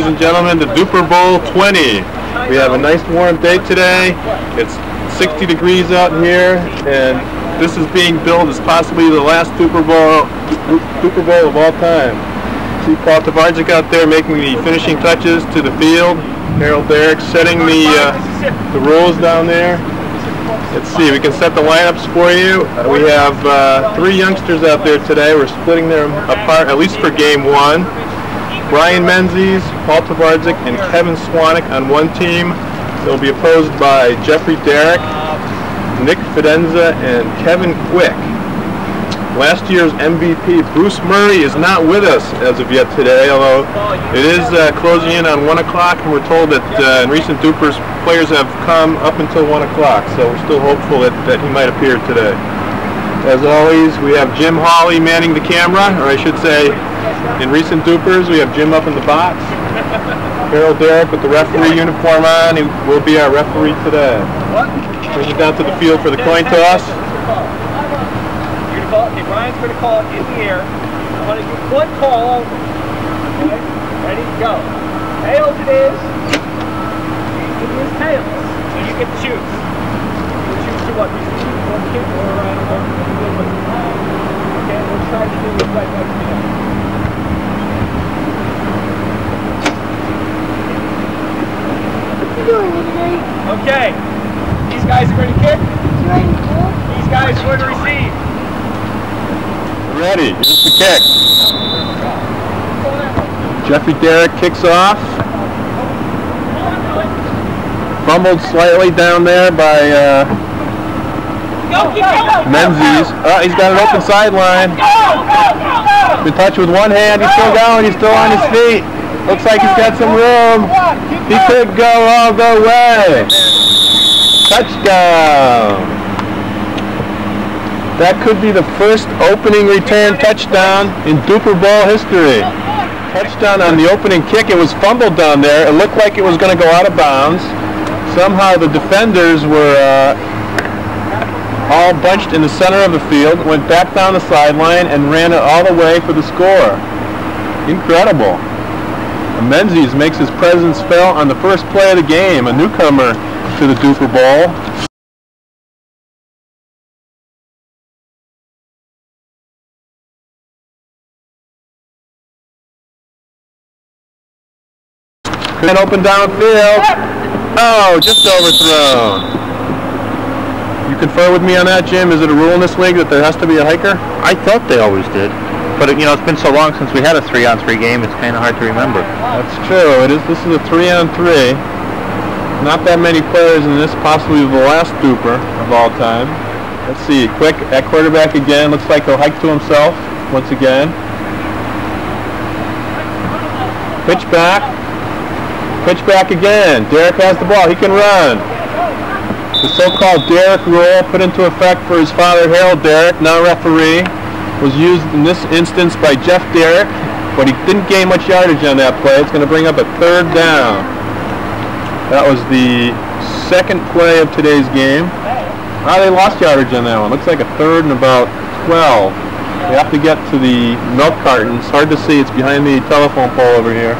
ladies and gentlemen, to Dupor Bowl 20. We have a nice warm day today. It's 60 degrees out here, and this is being billed as possibly the last Dupor Bowl of all time. See Paul Tvardzik out there making the finishing touches to the field. Darak setting the rules down there. Let's see, we can set the lineups for you. We have 3 youngsters out there today. We're splitting them apart, at least for game 1. Brian Menzies, Paul Tvardzik, and Kevin Cwanek on one team. They'll be opposed by Jeffrey Darak, Nick Fidanza, and Kevin Quick. Last year's MVP, Bruce Murray, is not with us as of yet today, although it is closing in on 1 o'clock, and we're told that in recent Dupors, players have come up until 1 o'clock, so we're still hopeful that he might appear today. As always, we have Jim Hawley manning the camera, or I should say, in recent Dupors, we have Jim up in the box. Darak with the referee uniform on, he will be our referee today. Bring it down to the field for the coin toss. Okay, Brian's going to call it in the air. I want to give one call. Okay, ready, go. Tails it is. It is tails. So you get to choose. You choose to what? You choose one kick or okay, we'll try to do it right back to you. What are you doing today? Okay. These guys are going to kick. These guys are going to receive. Ready, here's the kick. Jeffrey Darak kicks off. Fumbled slightly down there by Menzies. Oh, he's got an open sideline. In touch with one hand, he's still going, he's still on his feet. Looks like he's got some room. He could go all the way. Touchdown. That could be the first opening return touchdown in Dupor Bowl history. Touchdown on the opening kick. It was fumbled down there. It looked like it was going to go out of bounds. Somehow the defenders were all bunched in the center of the field, went back down the sideline, and ran it all the way for the score. Incredible. Menzies makes his presence felt on the first play of the game, a newcomer to the Dupor Bowl. And open downfield. Oh, just overthrown. You confer with me on that, Jim? Is it a rule in this league that there has to be a hiker? I thought they always did. But, you know, it's been so long since we had a 3-on-3 game, it's kind of hard to remember. That's true. This is a 3-on-3. Not that many players in this, possibly the last Dupor of all time. Let's see. Quick at quarterback again. Looks like he'll hike to himself once again. Pitch back. Pitch back again. Darak has the ball. He can run. The so-called Darak rule put into effect for his father, Harold Darak, now referee, was used in this instance by Jeff Darak, but he didn't gain much yardage on that play. It's going to bring up a 3rd down. That was the 2nd play of today's game. Ah, they lost yardage on that one. Looks like a 3rd and about 12. They have to get to the milk carton. It's hard to see. It's behind the telephone pole over here.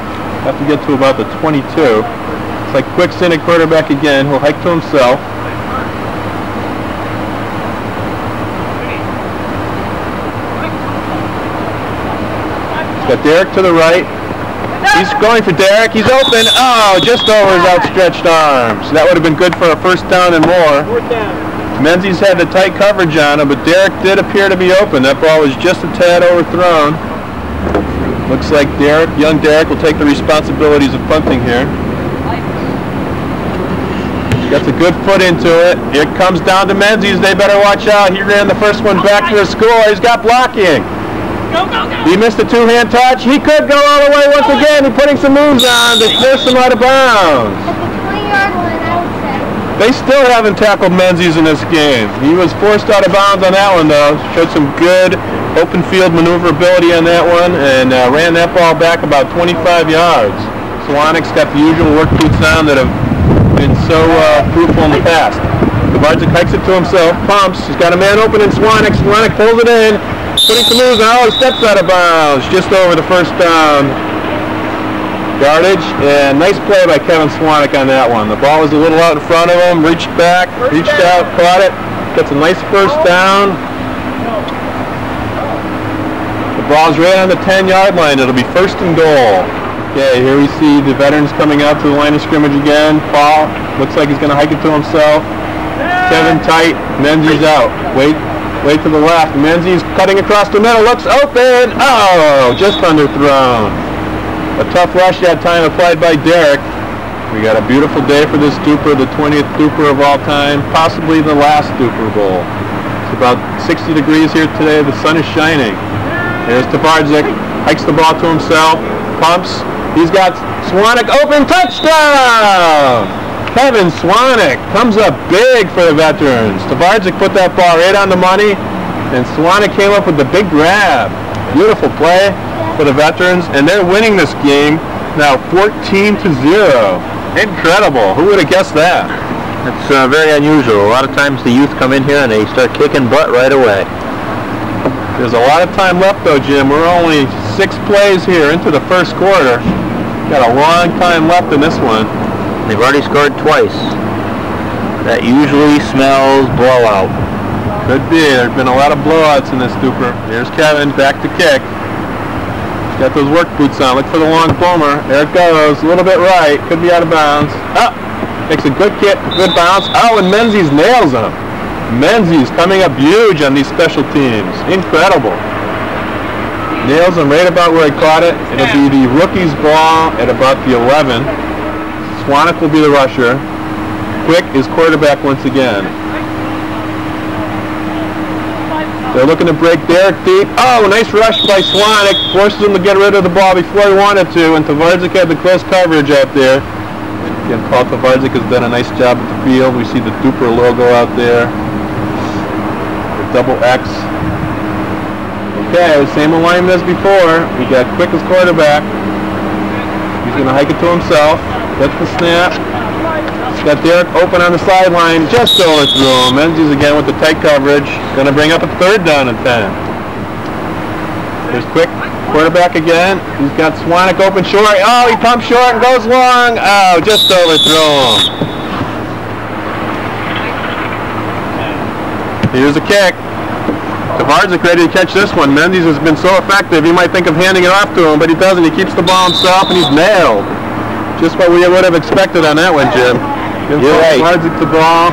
Have to get to about the 22. It's like Quick's in at quarterback again. He'll hike to himself. He's got Darak to the right. He's going for Darak. He's open. Oh, just over his outstretched arms. That would have been good for a 1st down and more. 4th down. Menzies had the tight coverage on him, but Darak did appear to be open. That ball was just a tad overthrown. Looks like young Darak will take the responsibilities of punting here. Gets a good foot into it. It comes down to Menzies. They better watch out. He ran the first one back for a score. He's got blocking. He missed a 2-hand touch. He could go all the way once again. He's putting some moves on to force him out of bounds. They still haven't tackled Menzies in this game. He was forced out of bounds on that one, though. Showed some good open field maneuverability on that one, and ran that ball back about 25 yards. Cwanek's got the usual work boots on that have been so fruitful in the past. Tvardzik hikes it to himself, pumps, he's got a man open in Cwanek. Cwanek pulls it in, putting some moves on. Oh, he steps out of bounds, just over the 1st down. yardage, and nice play by Kevin Cwanek on that one. The ball was a little out in front of him, reached back, reached out, caught it, gets a nice first down. The ball's right on the 10-yard line. It'll be 1st and goal. Okay, here we see the veterans coming out to the line of scrimmage again. Paul looks like he's going to hike it to himself. Kevin tight, Menzies out. Wait to the left. Menzies cutting across the middle, looks open. Oh, just underthrown. A tough rush that time applied by Darak. We got a beautiful day for this Dupor, the 20th Dupor of all time, possibly the last Dupor Bowl. It's about 60 degrees here today. The sun is shining. Here's Tvardzik, hikes the ball to himself, pumps. He's got Cwanek open, touchdown! Kevin Cwanek comes up big for the veterans. Tvardzik put that ball right on the money, and Cwanek came up with the big grab. Beautiful play for the veterans, and they're winning this game now 14-0. Incredible. Who would have guessed that? It's very unusual. A lot of times the youth come in here and they start kicking butt right away. There's a lot of time left though, Jim. We're only 6 plays here into the first quarter. Got a long time left in this one. They've already scored twice. That usually smells blowout. Could be. There's been a lot of blowouts in this Dupor. Here's Kevin, back to kick. He's got those work boots on. Look for the long boomer. There it goes. A little bit right. Could be out of bounds. Oh! Makes a good kick, good bounce. Oh, and Menzies nails him. Menzies coming up huge on these special teams. Incredible. Nails him right about where he caught it. It'll be the rookie's ball at about the 11. Cwanek will be the rusher. Quick is quarterback once again. They're looking to break Darak deep. Oh, nice rush by Cwanek. Forces him to get rid of the ball before he wanted to, and Tvardzik had the close coverage out there. Again, Paul Tvardzik has done a nice job at the field. We see the Dupor logo out there. The double X. Okay, same alignment as before. We got Quick as quarterback. He's going to hike it to himself. Gets the snap. Got Darak open on the sideline. Just overthrew him. Menzies again with the tight coverage. Going to bring up a 3rd down and 10. Here's Quick. Quarterback again. He's got Cwanek open short. Oh, he pumps short and goes long. Oh, just overthrew him. Here's a kick. Tvardzik ready to catch this one. Menzies has been so effective, he might think of handing it off to him, but he doesn't. He keeps the ball himself, and he's nailed. Just what we would have expected on that one, Jim. You're right. Tvardzik the ball.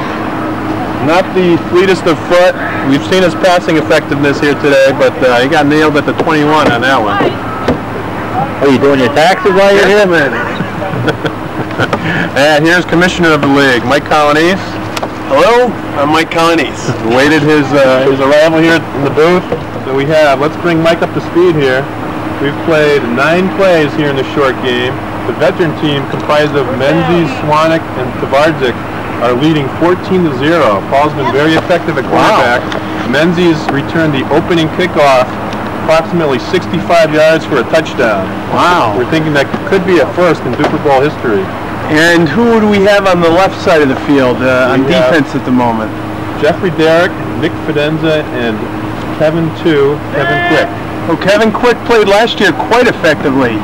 Not the fleetest of foot. We've seen his passing effectiveness here today, but he got nailed at the 21 on that one. Are you doing your taxes while you're here, man? And here's Commissioner of the League, Mike Colonese. Hello, I'm Mike Colonese. Waited his arrival here in the booth. So let's bring Mike up to speed here. We've played 9 plays here in the short game. The veteran team, comprised of Menzies, Cwanek, and Tvardzik, are leading 14-0. Paul's been very effective at quarterback. Wow. Menzies returned the opening kickoff approximately 65 yards for a touchdown. Wow. We're thinking that could be a first in Dupor Bowl history. And who do we have on the left side of the field on defense at the moment? Jeffrey Darak, Nick Fidanza, and Kevin Quick. Oh, Kevin Quick played last year quite effectively.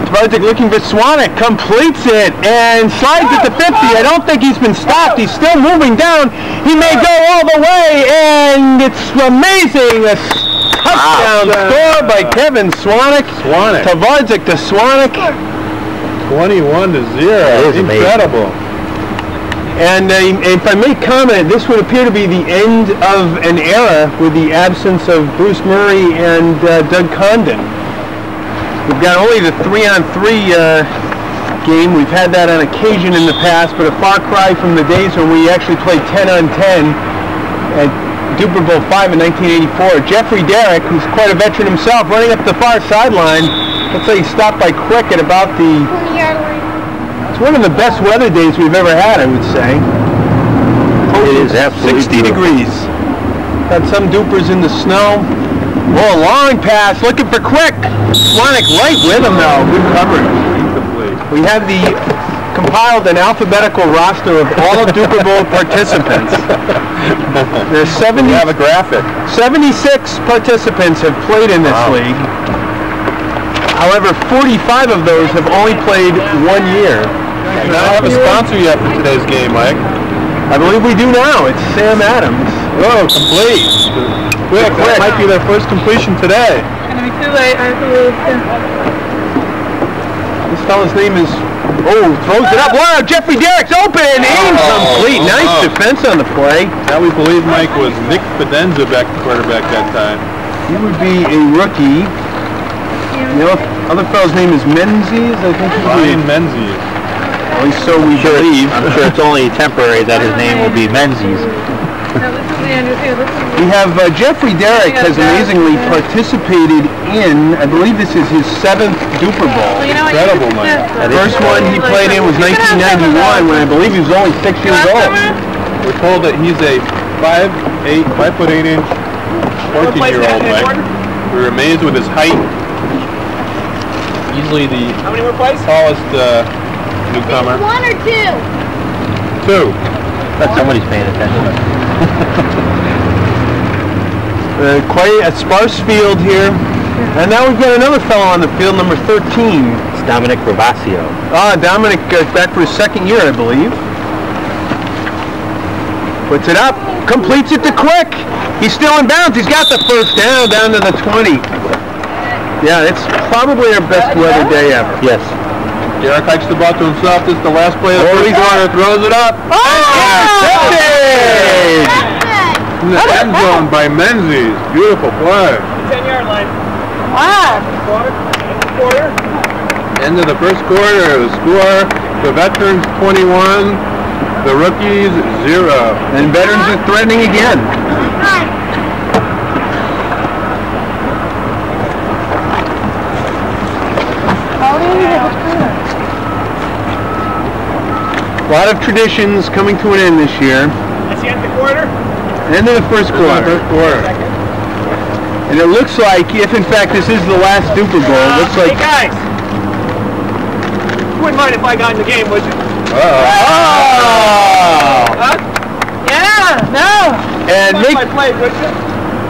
Tvardzik looking for Cwanek, completes it, and slides it to 50. I don't think he's been stopped. He's still moving down. He may go all the way, and it's amazing. A touchdown score by Kevin Cwanek. Tvardzik to Cwanek. 21-0. Incredible. And if I may comment, this would appear to be the end of an era with the absence of Bruce Murray and Doug Condon. We've got only the 3-on-3 game. We've had that on occasion in the past, but a far cry from the days when we actually played 10-on-10 at Dupor Bowl 5 in 1984. Jeffrey Darak, who's quite a veteran himself, running up the far sideline. Looks like he stopped by Quick at about the... It's one of the best weather days we've ever had, I would say. It is absolutely 60 degrees. Got some Dupors in the snow. Oh, a long pass, looking for Quick. Cwanek right with him though. Good coverage. We have compiled an alphabetical roster of all of Dupor Bowl participants. There's 70. We have a graphic. 76 participants have played in this league. However, 45 of those have only played 1 year. We don't have a sponsor yet for today's game, Mike. I believe we do now. It's Sam Adams. Oh, complete. Quick, that might be their first completion today. It's gonna be too late, I believe. This fella's name is... Oh, throws it up. Wow, Jeffrey Darak's open. Aims complete. Nice defense on the play. Now we believe Mike was Nick Fidanza back to quarterback that time. He would be a rookie. The other fellow's name is Menzies, I think. Ryan Menzies. At least so we believe. I'm sure it's only temporary that his name will be Menzies. We have Jeffrey Darak has amazingly participated in, I believe this is his 7th Dupor Bowl. Incredible, Mike. The first one he played in was 1991 when I believe he was only 6 years old. We're told that he's a 5'8" 14-year-old, Mike. We were amazed with his height. Easily the tallest newcomer. 1 or 2? 2. But somebody's paying attention. Quite a sparse field here. And now we've got another fellow on the field, number 13. It's Rovasio. Dominic back for his 2nd year, I believe. Puts it up, completes it to Quick. He's still in bounds. He's got the first down to the 20. Yeah, it's probably our best weather day ever. Yes. Darak hikes the ball to himself. This is the last play of the first quarter. Throws it up. In the end zone by Menzies. Beautiful play. 10-yard line. Wow. Quarter. End of the first quarter. The score: the veterans 21, the rookies 0. And veterans are threatening again. A lot of traditions coming to an end this year. That's the end of the quarter? End of the first quarter. And it looks like, if in fact this is the last Dupor Bowl, it looks like... Hey guys! You wouldn't mind if I got in the game, would you? Huh? Yeah, no. And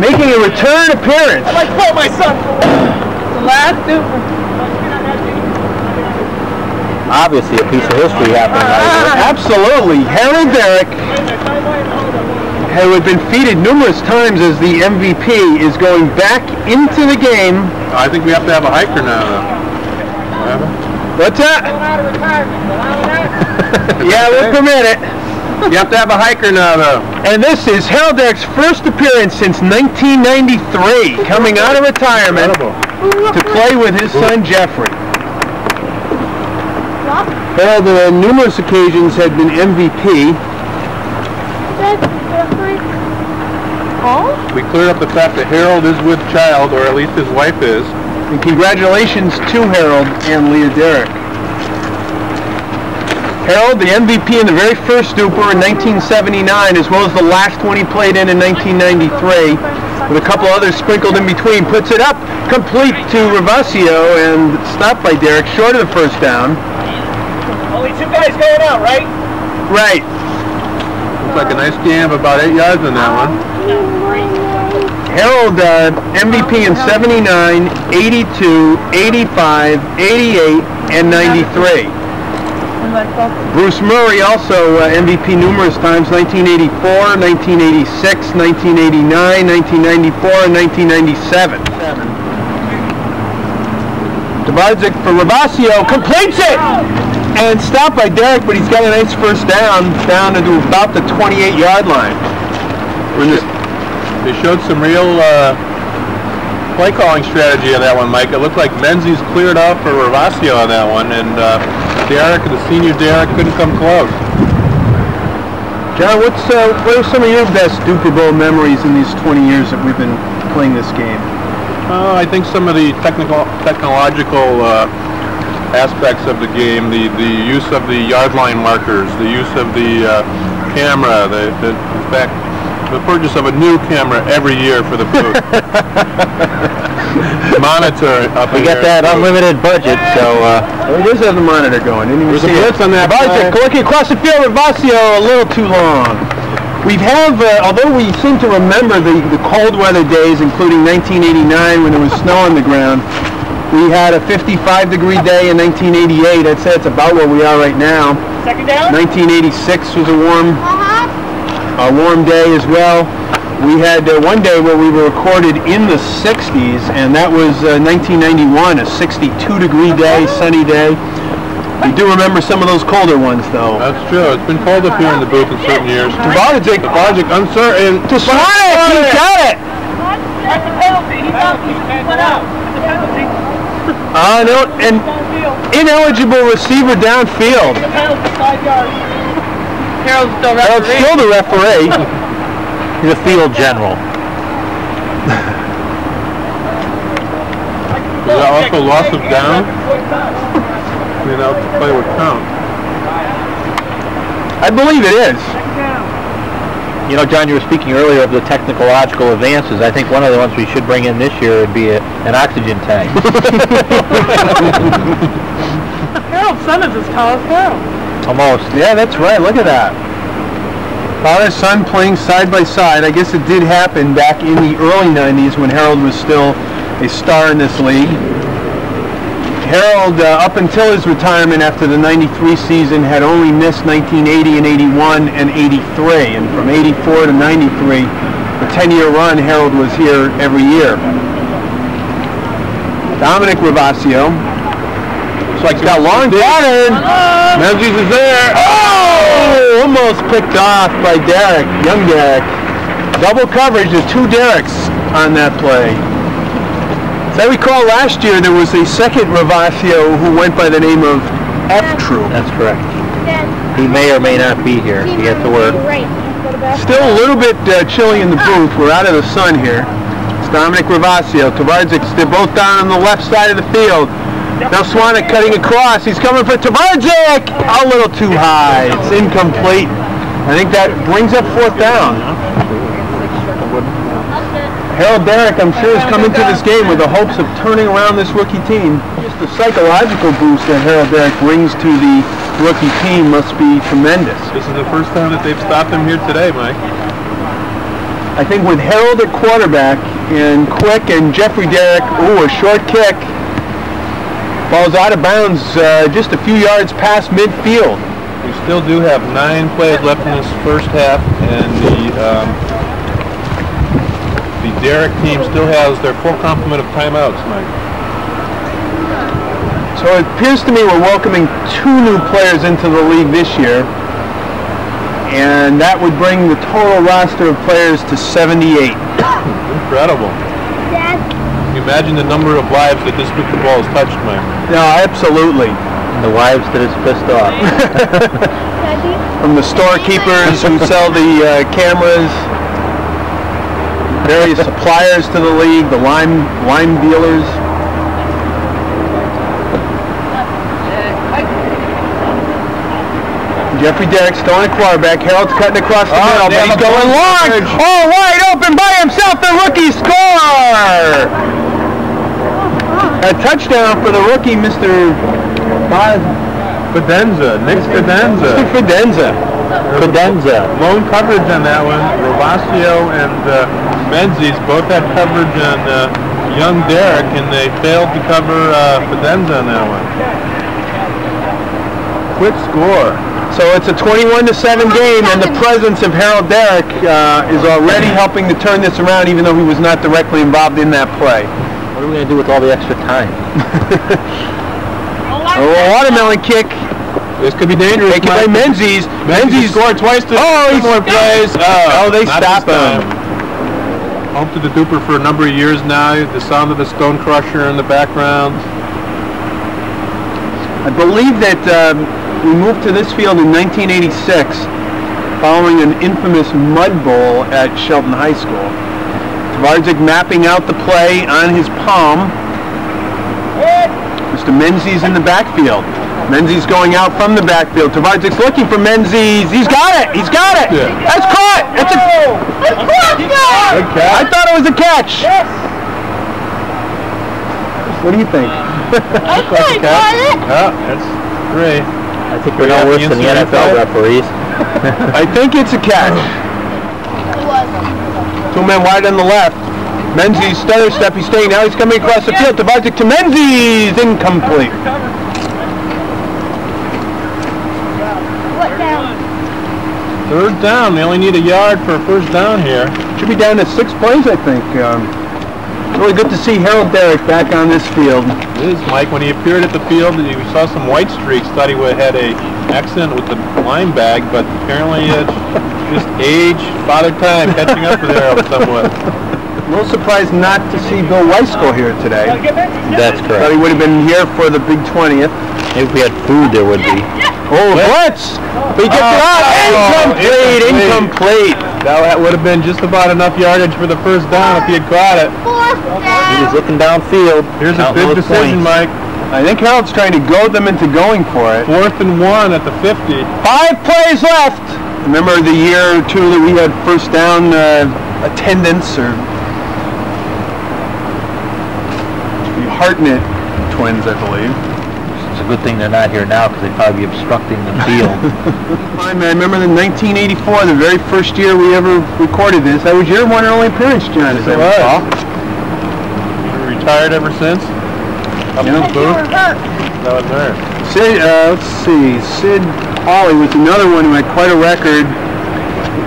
making a return appearance. I'd like to call my son. The last Dupor. Obviously a piece of history happening right here. Absolutely. Harold Darak, who had been feted numerous times as the MVP, is going back into the game. I think we have to have a hiker now, though. What's that? Yeah, we'll permit it. You have to have a hiker now, though. And this is Harold Darak's first appearance since 1993, coming out of retirement to play with his son Jeffrey. Harold, on numerous occasions, had been MVP. We cleared up the fact that Harold is with child, or at least his wife is. And congratulations to Harold and Leah Darak. Harold, the MVP in the very first Dupor in 1979, as well as the last one he played in 1993, with a couple others sprinkled in between, puts it up, complete to Rovasio, and stopped by Darak, short of the first down. Only 2 guys going out, right? Right. Looks like a nice gain of about 8 yards on that one. Harold, MVP in 79, 82, 85, 88, and 93. Bruce Murray also MVP numerous times, 1984, 1986, 1989, 1994, and 1997. Tvardzik for Rovasio, completes it! And stopped by Darak, but he's got a nice first down to about the 28-yard line. They showed some real play calling strategy on that one, Mike. It looked like Menzies cleared off for Rovasio on that one, and Darak, the senior Darak, couldn't come close. John, what are some of your best Dupor Bowl memories in these 20 years that we've been playing this game? I think some of the technological aspects of the game, the use of the yard line markers, the use of the camera, in fact, the purchase of a new camera every year for the booth. Monitor up We got that unlimited budget, so it does have the monitor going. There's a blitz on that. Looking across the field, Rovasio a little too long. We have, although we seem to remember the cold weather days, including 1989 when there was snow on the ground, We had a 55-degree day in 1988. I'd say it's about where we are right now. Second down. 1986 was a warm day as well. We had one day where we were recorded in the 60s, and that was 1991, a 62-degree day, sunny day. We do remember some of those colder ones, though. That's true. It's been cold up here in the booth in certain years. Tvardzik, uncertain. to Cwanek, he got it! That's a penalty. He went out. That's a penalty. No, and ineligible receiver downfield. Penalty, 5 yards. Harold's still Harold's referee. still the referee. He's a field general. Is that also loss of down? I mean, that play would count. I believe it is. You know, John, you were speaking earlier of the technological advances. I think one of the ones we should bring in this year would be an oxygen tank. Harold's son is as tall as Harold. Almost. Yeah, that's right. Look at that. Father, son playing side by side. I guess it did happen back in the early 90s when Harold was still a star in this league. Harold, up until his retirement after the 93 season, had only missed 1980 and 81 and 83. And from 84 to 93, a 10-year run, Harold was here every year. Rovasio. Looks like he's got long pattern. Menzies is there. Oh! Almost picked off by Darak, young Darak. Double coverage, there's 2 Daraks on that play. As I recall, last year there was a second Rovasio who went by the name of F. Troop. That's correct. He may or may not be here to get to work. Still a little bit chilly in the booth. We're out of the sun here. It's Rovasio. Tvardzik, they're both down on the left side of the field. Now Cwanek cutting across. He's coming for Tvardzik! A little too high. It's incomplete. I think that brings up 4th down. Harold Darak, I'm sure, is coming to this game with the hopes of turning around this rookie team. Just the psychological boost that Harold Darak brings to the rookie team must be tremendous. This is the first time that they've stopped him here today, Mike. I think with Harold at quarterback and Quick and Jeffrey Darak, a short kick. Ball's out of bounds just a few yards past midfield. We still do have 9 plays left in this first half, and the Darak team still has their full complement of timeouts, Mike. So it appears to me we're welcoming 2 new players into the league this year, and that would bring the total roster of players to 78. Incredible. Dad. Can you imagine the number of lives that this Dupor Bowl has touched, Mike? No, absolutely. And the wives that it's pissed off. From the storekeepers who sell the cameras, various suppliers to the league, the lime dealers. Jeffrey Darak still on a quarterback. Harold's cutting across the middle, but he's going long. Oh, wide open by himself. The rookie score! A touchdown for the rookie, Mr. Fidanza. Nick Fidanza. Mr. Fidanza. Lone coverage on that one. Rovasio and Menzies both had coverage on young Darak, and they failed to cover Fidanza on that one. Quick score. So it's a 21-7 game, and the presence of Harold Darak is already helping to turn this around, even though he was not directly involved in that play. What are we going to do with all the extra time? A watermelon kick. This could be dangerous. Taken by Menzies. Menzies scored twice to similar plays. They stop him. Home to the Dupor for a number of years now. The sound of the stone crusher in the background. I believe that we moved to this field in 1986 following an infamous mud bowl at Shelton High School. Tvardzik mapping out the play on his palm. Mr. Menzies in the backfield. Menzies going out from the backfield. Tvardzik's looking for Menzies. He's got it. He's got it. Yeah. That's caught. That's a Good catch. I thought it was a catch. Yes. What do you think? I got it. Oh, that's 3. I think we're no worse than the NFL referees. I think it's a catch. It was. 2 men wide on the left. Menzies stutter step. He's staying now. He's coming across the field. Tvardzik to Menzies. Incomplete. What down? Third down. They only need a yard for a first down here. Should be down to 6 plays, I think. Really good to see Harold Darak back on this field. It is, Mike. When he appeared at the field, we saw some white streaks. Thought he would have had a accident with the line bag, but apparently it's just age, father time catching up with Harold somewhat. A little surprised not to see Bill Weiskell here today. That's correct. Thought he would have been here for the big 20th. If we had food, there would be. Oh, blitz! But he gets it out! Incomplete! That would have been just about enough yardage for the first down if he had caught it. He was looking downfield. Here's a big decision, Mike. I think Harold's trying to goad them into going for it. 4th and 1 at the 50. 5 plays left! Remember the year or two that we had first down attendance, or the Hartnett twins, I believe. It's a good thing they're not here now because they'd probably be obstructing the field. I remember in 1984, the very first year we ever recorded this. That was your one and only appearance, John, as I recall. You were retired ever since? Up in the booth? That was there. Sid, let's see, Sid Hawley was another one who had quite a record.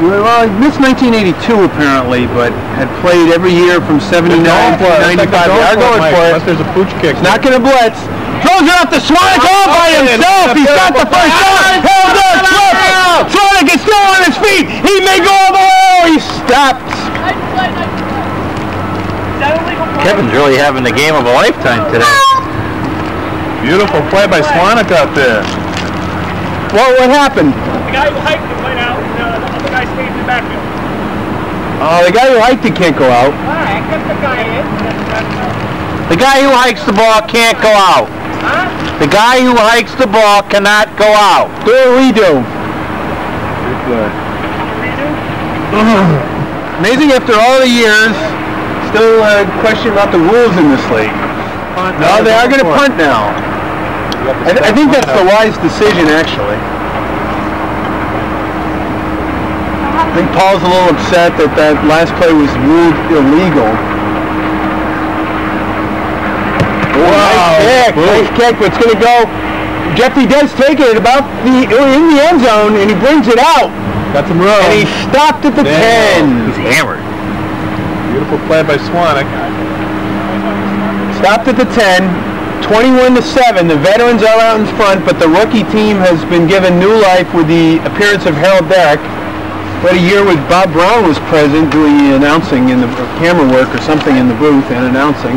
Well, he missed 1982 apparently, but had played every year from 79 to 95. They are going for it. Unless there's a pooch kick. He's not going to blitz. Throws it off to Cwanek all by himself. He's got the first down. Cwanek is still on his feet. He may go all the way. He stopped. Kevin's really having the game of a lifetime today. Beautiful play by Cwanek out there. Well, what happened? The guy who hiked it went out, and the other guy stayed in the backfield. Oh, the guy who hiked it can't go out. Alright, kept the guy in. The guy who hikes the ball can't go out. Huh? The guy who hikes the ball cannot go out. Do a redo. Amazing after all the years, still question about the rules in this league. No, they are going to punt now. I think that's the wise decision, actually. I think Paul's a little upset that that last play was ruled illegal. Nice kick, but it's going to go. Jeffrey does take it about in the end zone, and he brings it out. Got some room. And he stopped at the 10. He's hammered. Beautiful play by Cwanek. Stopped at the 10. 21-7. The veterans are out in front, but the rookie team has been given new life with the appearance of Harold Darak. What a year with Bob Brown was present doing the announcing in the camera work or something in the booth and announcing.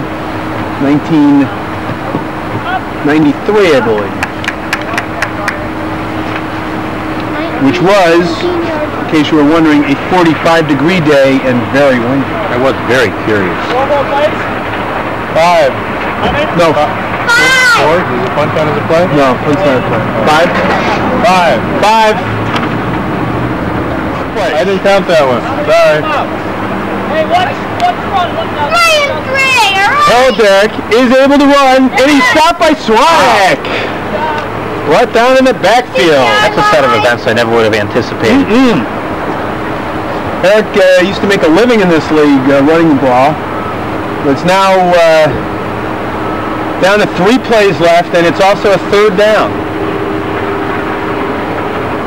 1993, I believe. Which was, in case you were wondering, a 45-degree day and very windy. I was very curious. 4 more plays? 5. No. 4? Is it punt count as a play? No, punt's not a play. 5? 5. I didn't count that one. Sorry. Hey, what's wrong? Harold Darak is able to run, and he's stopped by Cwanek. Right down in the backfield. That's a set of events I never would have anticipated. Eric used to make a living in this league running the ball. But it's now down to 3 plays left, and it's also a 3rd down.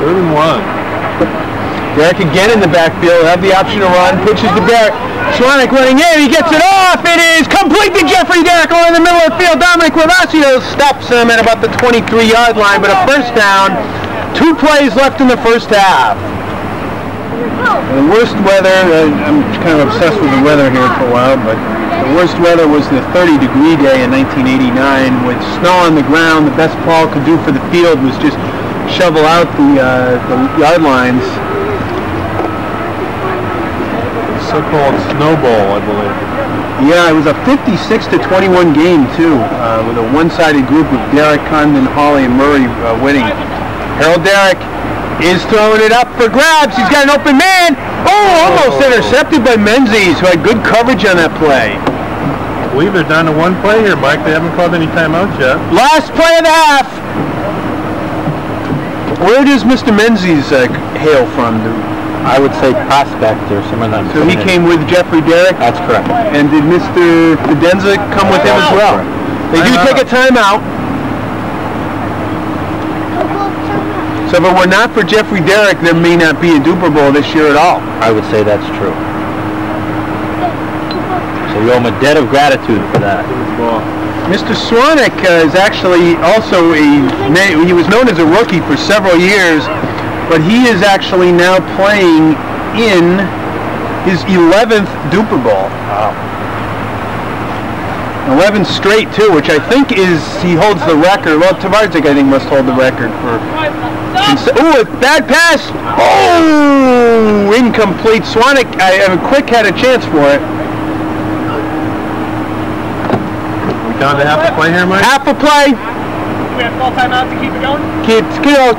3rd and 1. Darak again in the backfield, have the option to run, pitches to Darak. Cwanek running in, he gets it off, it is complete to Jeffrey Darak in the middle of the field. Dominic Rovasio stops him at about the 23-yard line, but a first down, 2 plays left in the first half. The worst weather, I'm kind of obsessed with the weather here for a while, but the worst weather was the 30-degree day in 1989 with snow on the ground. The best Paul could do for the field was just shovel out the yard lines. So-called snowball, I believe. Yeah, it was a 56-21 game too, with a one-sided group with Darak, Condon, Hawley, and Murray winning. Harold Darak is throwing it up for grabs. He's got an open man. Oh, almost intercepted by Menzies, who had good coverage on that play. I believe they're down to 1 play here, Mike. They haven't called any timeouts yet. Last play of the half. Where does Mr. Menzies hail from? I would say prospect or someone like that. So he came with Jeffrey Darak? That's correct. And did Mr. Fidanza come with him as well? They do take a timeout. So if it were not for Jeffrey Darak, there may not be a Dupor Bowl this year at all. I would say that's true. So we owe him a debt of gratitude for that. Mr. Cwanek is actually also he was known as a rookie for several years, but he is actually now playing in his 11th Dupor Bowl. Wow. 11 straight too, which I think he holds the record. Well, Tvardzik I think must hold the record for. Ooh, a bad pass! Oh, incomplete. Cwanek, had a chance for it. Down to half a play here, Mike? Half a play. Do we have to call timeout to keep it going?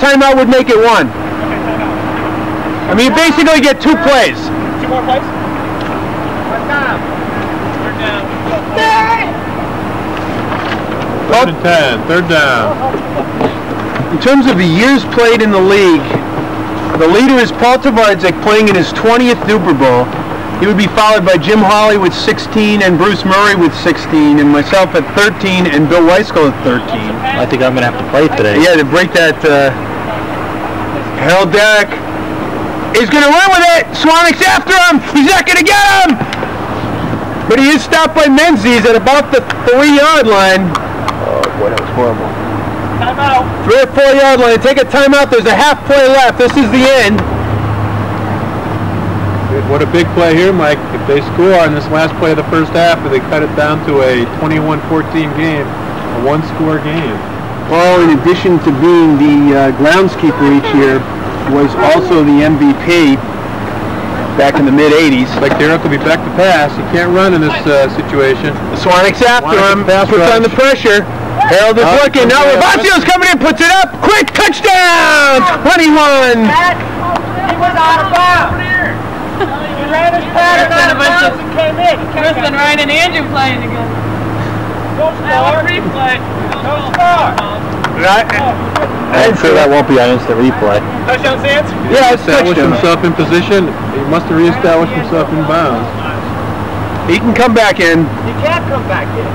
Timeout would make it one. Okay, timeout. I mean, you basically get 2 plays. 2 more plays? What time? Third down. Third and 10. Third down. In terms of the years played in the league, the leader is Paul Tvardzik playing in his 20th Dupor Bowl. He would be followed by Jim Hawley with 16 and Bruce Murray with 16 and myself at 13 and Bill Weiskell at 13. I think I'm going to have to play today. Yeah, to break that. Harold Darak is going to run with it. Cwanek's after him. He's not going to get him. But he is stopped by Menzies at about the 3-yard line. Oh boy, that was horrible. Timeout. 3 or 4 yard line. Take a timeout. There's a half play left. This is the end. What a big play here, Mike. If they score on this last play of the first half, they cut it down to a 21-14 game, a 1-score game. Well, in addition to being the groundskeeper each year, was also the MVP back in the mid-'80s. Like Darak will be back to pass. He can't run in this situation. Cwanek's after him. Pass Puts rush. on the pressure. Harold is looking. Now Rovasio's coming in. Puts it up. Quick touchdown! 21. He was out of bounds. He ran his pattern out of bounds and came in. Chris and Ryan and Andrew playing together. No score. Replay. No score. I'm sure that won't be on instant replay. Touchdown stance? Yeah, it's Established touchdown. himself in position. He must have reestablished himself in bounds. He can come back in. You can't come back in.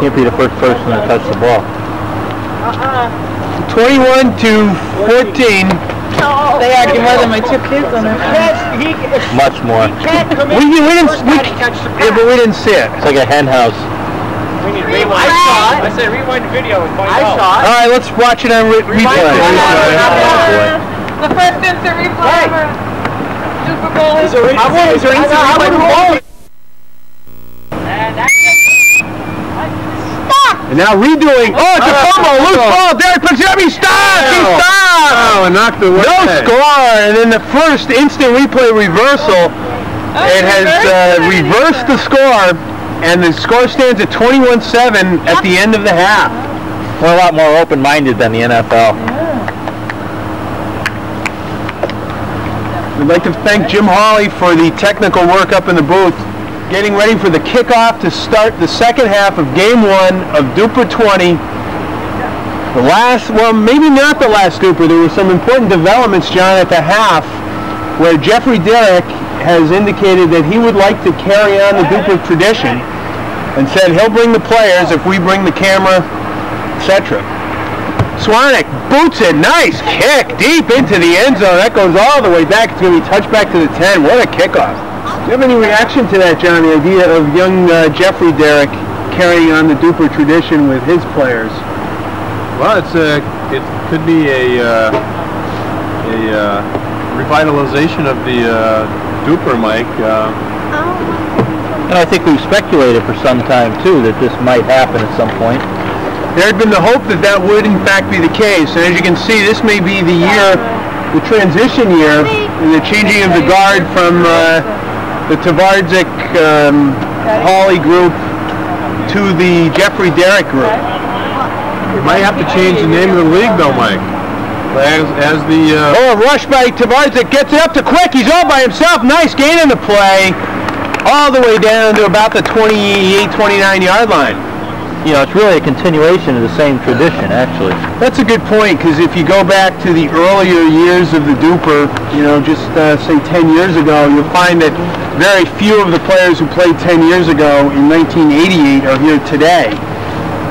Can't be the first person to touch the ball. 21-14. They argue more than my 2 kids on their Much more. He can't come in. We didn't Yeah, but we didn't see it. It's like a hen house. We need to rewind. I saw it. I said rewind the video and find out. All right, let's watch it on replay. The first instant replay ever. Dupor Bowl. Is there instant replay? And now redoing. Oh, it's a fumble. Loose ball. Darak picks it up. He stops. He stops. Oh, and knocked it away. No score. And then the first instant replay reversal. It has reversed the score. And the score stands at 21-7 at the end of the half. We're a lot more open-minded than the NFL. We'd like to thank Jim Hawley for the technical work up in the booth. Getting ready for the kickoff to start the second half of Game 1 of Dupor 20. The last, well, maybe not the last Dupor. There were some important developments, John, at the half, where Jeffrey Darak has indicated that he would like to carry on the Dupor tradition and said he'll bring the players if we bring the camera, etc. Cwanek boots it. Nice kick deep into the end zone. That goes all the way back. It's going to be touched back to the 10. What a kickoff. Do you have any reaction to that, John, the idea of young Jeffrey Darak carrying on the Dupor tradition with his players? Well, it could be a revitalization of the Dupor, Mike. And I think we've speculated for some time, too, that this might happen at some point. There had been the hope that that would, in fact, be the case. And as you can see, this may be the year, the transition year, the changing of the guard from the Tvardzik Hawley group to the Jeffrey Darak group. Might have to change the name of the league, though, Mike. As the a rush by Tvardzik gets it up to Quick. He's all by himself. Nice gain in the play, all the way down to about the 28, 29 yard line. you know, it's really a continuation of the same tradition, actually. That's a good point, because if you go back to the earlier years of the Dupor, you know, just say 10 years ago, you'll find that very few of the players who played 10 years ago in 1988 are here today.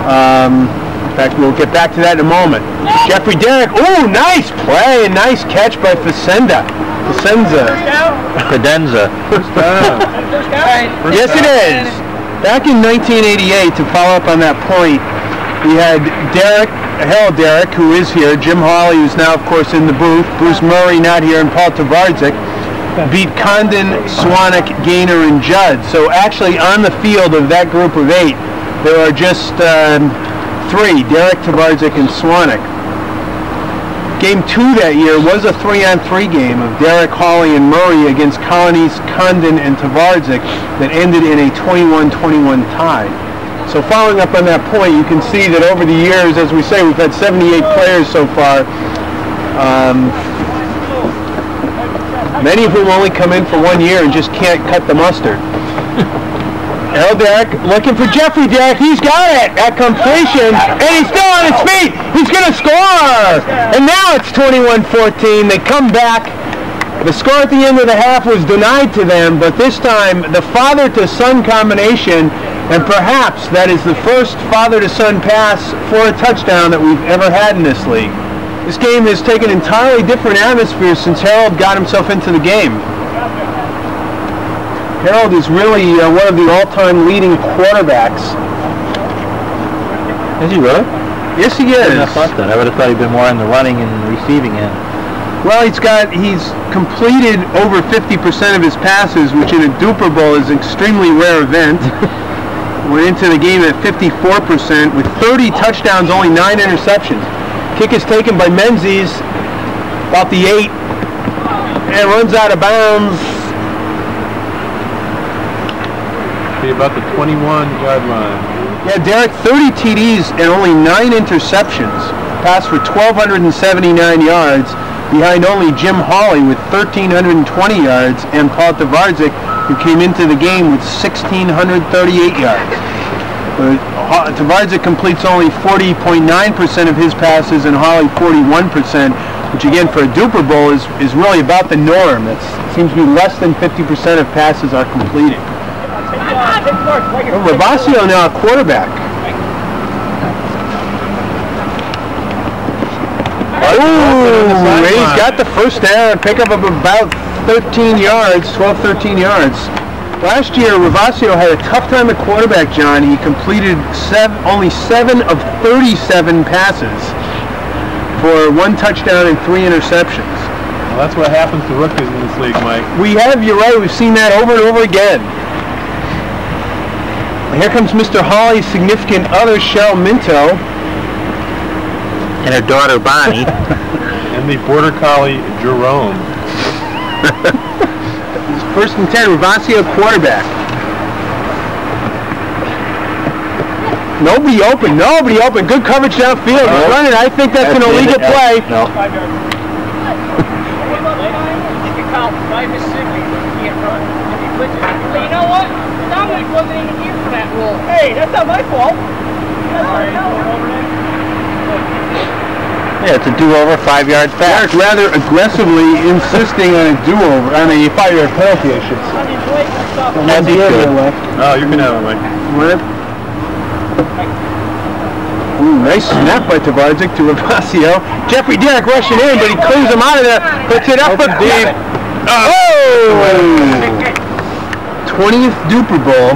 In fact, we'll get back to that in a moment. Jeffrey Darak, ooh, nice play, nice catch by Fidanza. Yes, it is. Back in 1988, to follow up on that point, we had Darak, who is here, Jim Hawley, who's now, of course, in the booth, Bruce Murray, not here, and Paul Tvardzik, beat Condon, Cwanek, Gaynor, and Judd. So actually, on the field of that group of 8, there are just 3, Darak, Tvardzik, and Cwanek. Game 2 that year was a 3-on-3 game of Darak, Hawley, and Murray against Colonese, Condon, and Tvardzik that ended in a 21-21 tie. So following up on that point, you can see that over the years, as we say, we've had 78 players so far, many of whom only come in for 1 year and just can't cut the mustard. Darak looking for Jeffrey Darak. He's got it at completion, and he's still on his feet. He's going to score. And now it's 21-14. They come back. The score at the end of the half was denied to them, but this time the father-to-son combination, and perhaps that is the first father-to-son pass for a touchdown that we've ever had in this league. This game has taken an entirely different atmosphere since Harold got himself into the game. Harold is really one of the all-time leading quarterbacks. Is he really? Yes, he is. I thought that. I would have thought he'd been more in the running and receiving end. Well, he's completed over 50% of his passes, which in a Dupor Bowl is an extremely rare event. Went into the game at 54% with 30 touchdowns, only 9 interceptions. Kick is taken by Menzies, about the 8, and runs out of bounds. About the 21-yard line. Yeah, Darak, 30 TDs and only 9 interceptions. Passed for 1,279 yards, behind only Jim Hawley with 1,320 yards, and Paul Tvardzik, who came into the game with 1,638 yards. Tvardzik completes only 40.9% of his passes, and Hawley 41%, which again for a Dupor Bowl is really about the norm. It seems to be less than 50% of passes are completed. Rovasio now a quarterback. Ooh, he's got the first down, pickup of about 13 yards, 12-13 yards. Last year, Rovasio had a tough time at quarterback, John. He completed only 7 of 37 passes for 1 touchdown and 3 interceptions. Well, that's what happens to rookies in this league, Mike. You're right, we've seen that over and over again. Here comes Mr. Hawley's significant other, Cheryl Minto. And her daughter, Bonnie. And the border collie, Jerome. First and 10, Rovasio quarterback. Nobody open. Good coverage downfield. He's running. I think that's an illegal play. No. You know what? Dominic wasn't even here for that rule. Hey, that's not my fault. Yeah, it's a do-over, 5-yard pass. Darak rather aggressively insisting on a do-over, on a 5-yard penalty, I should say. That's good. Oh, you can have it, Mike. Ooh, nice snap by Tvardzik to Rovasio. Jeffrey Darak rushing in, but he clears him out of there. Puts it up deep. Oh! 20th Dupor Bowl.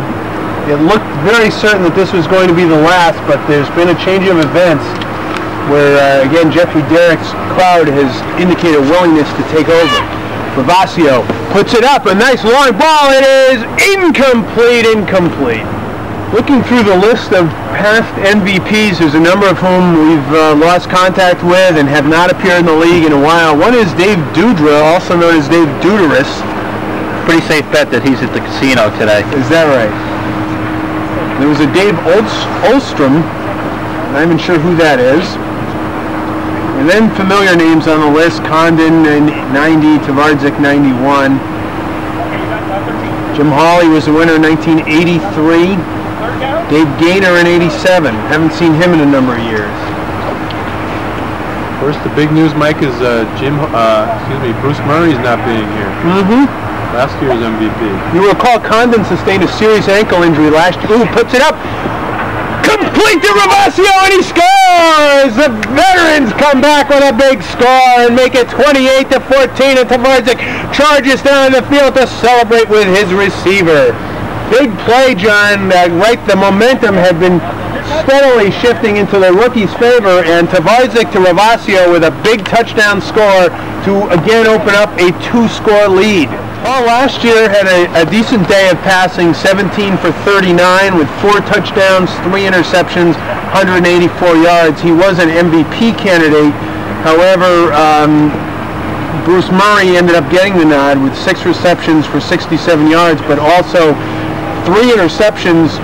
It looked very certain that this was going to be the last, but there's been a change of events where, again, Jeffrey Darak's crowd has indicated a willingness to take over. Rovasio puts it up, a nice long ball. It is incomplete. Looking through the list of past MVPs, there's a number of whom we've lost contact with and have not appeared in the league in a while. One is Dave Dudra, also known as Dave Duderis. Pretty safe bet that he's at the casino today. Is that right? There was a Dave Olstrom. I'm not even sure who that is. And then familiar names on the list: Condon 90, Tvardzik 91. Jim Hawley was the winner in 1983. Dave Gaynor in 87. Haven't seen him in a number of years. First, the big news, Mike, is Bruce Murray's not being here. Mm-hmm. Last year's MVP. You recall Condon sustained a serious ankle injury last year. Ooh, puts it up. Complete to Rovasio, and he scores! The veterans come back with a big score and make it 28-14, and Tvardzik charges down the field to celebrate with his receiver. Big play, John. The momentum had been steadily shifting into the rookie's favor, and Tvardzik to Rovasio with a big touchdown score to again open up a 2-score lead. Paul last year had a decent day of passing, 17 for 39 with 4 touchdowns, 3 interceptions, 184 yards. He was an MVP candidate. However, Bruce Murray ended up getting the nod with 6 receptions for 67 yards, but also 3 interceptions,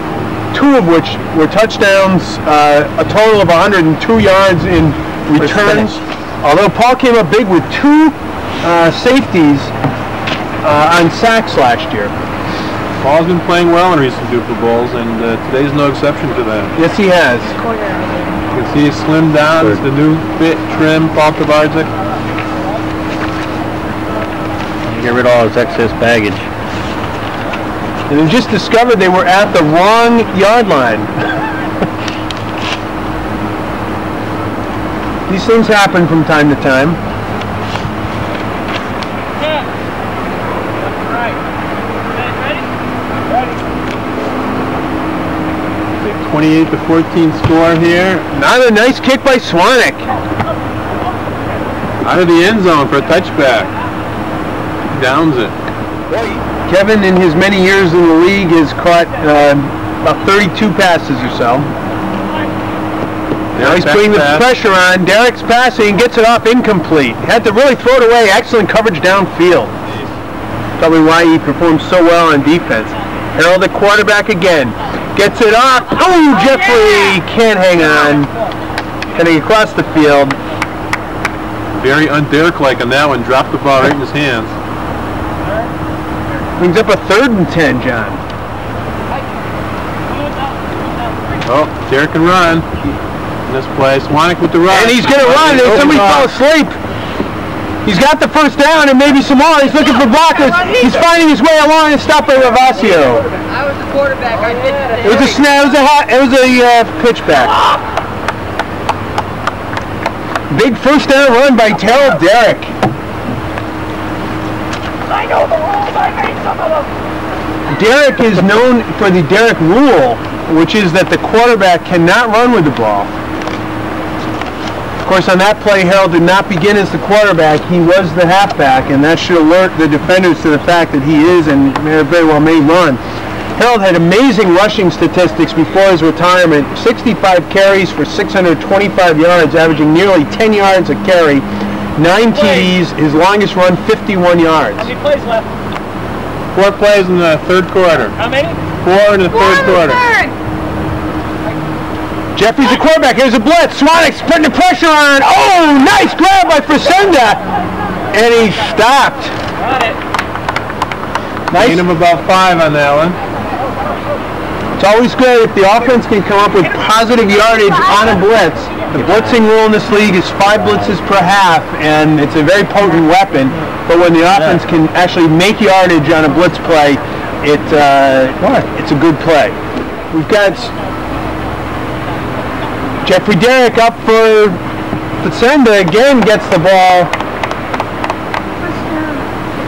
2 of which were touchdowns, a total of 102 yards in returns. Although Paul came up big with 2 safeties on sacks last year. Paul's been playing well in recent Dupor Bowls, and today's no exception to that. Yes, he has. You can see he's slimmed down. It's the new fit, trim, Paul Tvardzik. Get rid of all his excess baggage. And they just discovered they were at the wrong yard line. These things happen from time to time. 28-14 score here. Another nice kick by Cwanek. Out of the end zone for a touchback. Downs it. Kevin, in his many years in the league, has caught about 32 passes or so. Now he's putting the pressure on. Darak's passing, gets it off incomplete. Had to really throw it away. Excellent coverage downfield. Probably why he performed so well on defense. Harold at quarterback again. Gets it off. Oh, Jeffrey can't hang on. Heading across the field. Very un-Darak-like on that one. Dropped the ball right in his hands. Brings up a 3rd and 10, John. Oh, Darak can run. In this play, Cwanek with the run. And he's going to run, and somebody fell asleep. He's got the first down and maybe some more. He's looking for blockers. He's finding his way along and stopped by Rovasio. I was the quarterback. I did It was a snap. It was a pitchback. Big first down run by Darak. I know the rules. I made some of them. Darak is known for the Darak rule, which is that the quarterback cannot run with the ball. Of course, on that play, Harold did not begin as the quarterback. He was the halfback, and that should alert the defenders to the fact that he is and very well may run. Harold had amazing rushing statistics before his retirement. 65 carries for 625 yards, averaging nearly 10 yards a carry. 9 TDs, his longest run 51 yards. How many plays left? 4 plays in the 3rd quarter. How many? 4 in the 3rd quarter. Jeffrey's the quarterback. Here's a blitz. Cwanek's putting the pressure on. Oh, nice grab by Fidanza. And he stopped. Got it. Nice. Gain him about 5 on that one. It's always good if the offense can come up with positive yardage on a blitz. The blitzing rule in this league is 5 blitzes per half, and it's a very potent weapon. But when the offense can actually make yardage on a blitz play, it's a good play. We've got Jeffrey Darak up for Fidanza, again gets the ball.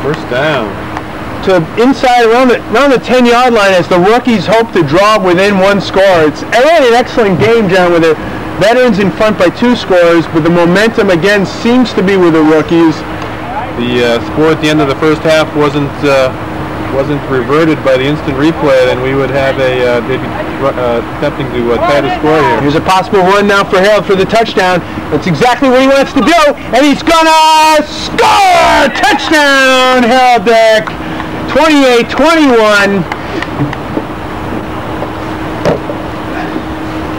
First down. To inside around the 10-yard line as the rookies hope to draw within 1 score. It's really an excellent game, John, with the veterans in front by 2 scores, but the momentum again seems to be with the rookies. The score at the end of the first half wasn't reverted by the instant replay, then we would have a they'd be attempting to tie the score here. Here's a possible run now for Harold for the touchdown. That's exactly what he wants to do, and he's gonna score! Touchdown, Harold Darak, 28-21.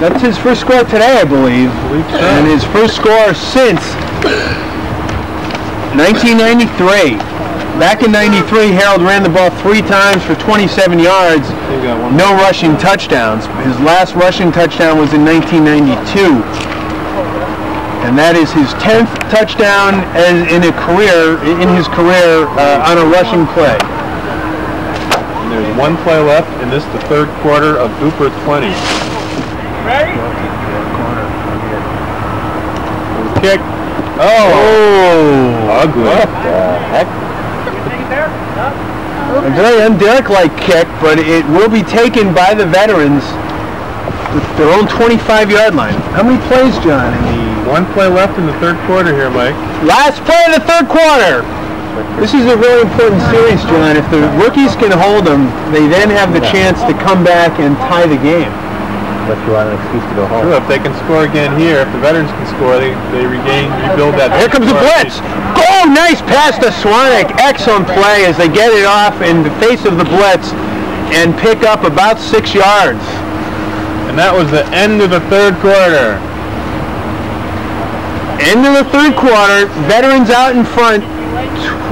That's his first score today, I believe, and his first score since 1993. Back in '93, Harold ran the ball 3 times for 27 yards. No rushing touchdowns. His last rushing touchdown was in 1992. And that is his 10th touchdown in his career on a rushing play. And there's 1 play left, and this is the 3rd quarter of Dupor 20. Ready? Kick. Oh, ugly. What the heck? A very un-Darak-like kick, but it will be taken by the veterans with their own 25-yard line. How many plays, John? 1 play left in the 3rd quarter here, Mike. Last play of the 3rd quarter. This is a really important series, John. If the rookies can hold them, they then have the chance to come back and tie the game. Unless you want an excuse to go home. True, if they can score again here, if the veterans can score, they rebuild that. Here comes the blitz. Oh, nice pass to Cwanek. Excellent play as they get it off in the face of the blitz and pick up about 6 yards. And that was the end of the 3rd quarter. End of the 3rd quarter. Veterans out in front,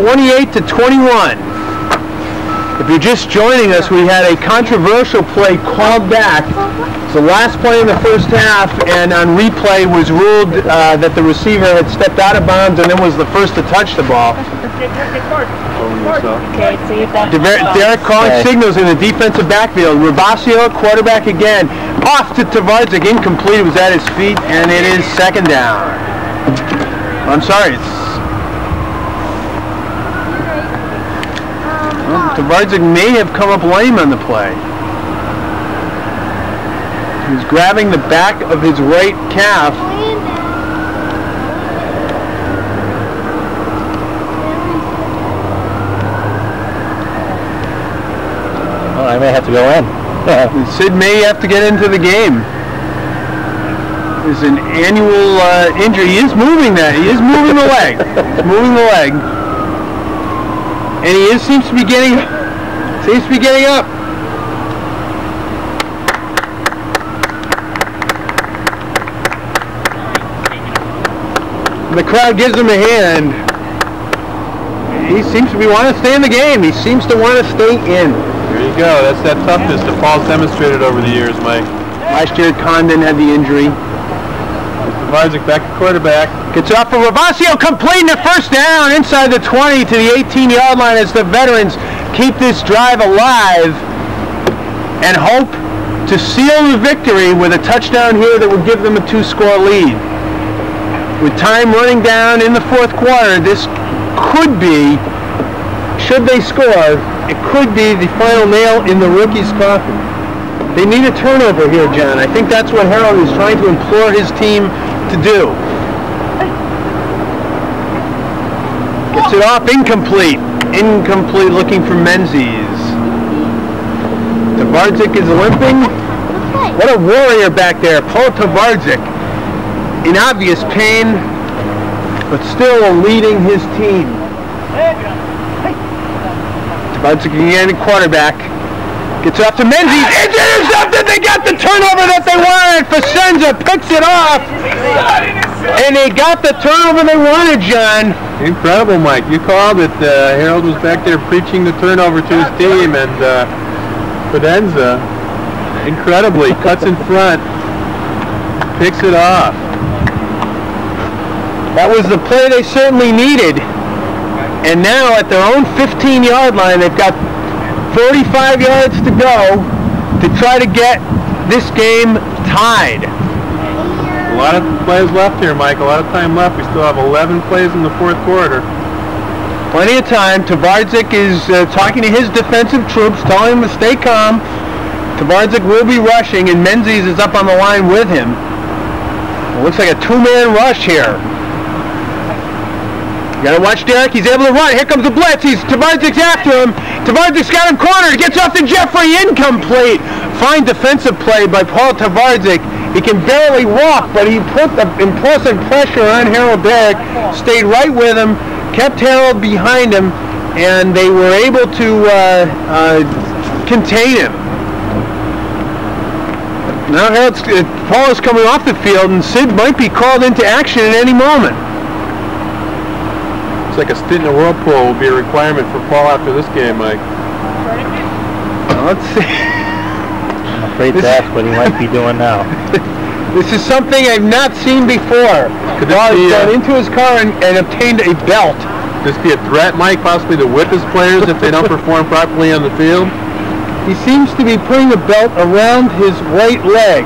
28-21. If you're just joining us, we had a controversial play called back. It's the last play in the 1st half, and on replay was ruled that the receiver had stepped out of bounds and then was the first to touch the ball. Darak calling signals in the defensive backfield. Rovasio, quarterback again. Off to Tvardzik, incomplete. It was at his feet, and it is 2nd down. I'm sorry, Tvardzik may have come up lame on the play. He's grabbing the back of his right calf. Well, I may have to go in. Sid may have to get into the game. There's an annual injury. He is moving that. He is moving the leg. He's moving the leg. And he seems to be getting up. The crowd gives him a hand. He seems to be wanting to stay in the game. He seems to want to stay in. There you go. That's that toughness that Paul's demonstrated over the years, Mike. Last year, Condon had the injury. Tvardzik back at quarterback. Gets off for Rovasio, completing the 1st down inside the 20 to the 18-yard line as the veterans keep this drive alive and hope to seal the victory with a touchdown here that would give them a 2-score lead. With time running down in the 4th quarter, this could be, should they score, it could be the final nail in the rookie's coffin. They need a turnover here, John. I think that's what Harold is trying to implore his team to do. Gets it off, incomplete. Incomplete, looking for Menzies. Tvardzik is limping. What a warrior back there, Paul Tvardzik. In obvious pain, but still leading his team. Tvardzik again, quarterback. Gets off to Menzies. It's intercepted. They got the turnover that they wanted. Fidanza picks it off. And they got the turnover they wanted, John. Incredible, Mike. You called it. Harold was back there preaching the turnover to his team, and Fidanza, incredibly, cuts in front, picks it off. That was the play they certainly needed. And now at their own 15-yard line, they've got 45 yards to go to try to get this game tied. A lot of plays left here, Mike. A lot of time left. We still have 11 plays in the 4th quarter. Plenty of time. Tvardzik is talking to his defensive troops, telling them to stay calm. Tvardzik will be rushing, and Menzies is up on the line with him. It looks like a 2-man rush here. You gotta watch Darak. He's able to run. Here comes the blitz. Tvardzik's after him. Tvardzik's got him cornered. Gets off to Jeffrey. Incomplete. Fine defensive play by Paul Tvardzik. He can barely walk, but he put the impressive pressure on Harold Darak. Stayed right with him. Kept Harold behind him, and they were able to contain him. Now Paul is coming off the field, and Sid might be called into action at any moment. Looks like a stint in a whirlpool will be a requirement for Paul after this game, Mike. Let's see. I'm afraid that's what he might be doing now. This is something I've not seen before. Could Paul this be, has gone into his car and obtained a belt. Could this be a threat, Mike, possibly to whip his players if they don't perform properly on the field? He seems to be putting a belt around his right leg.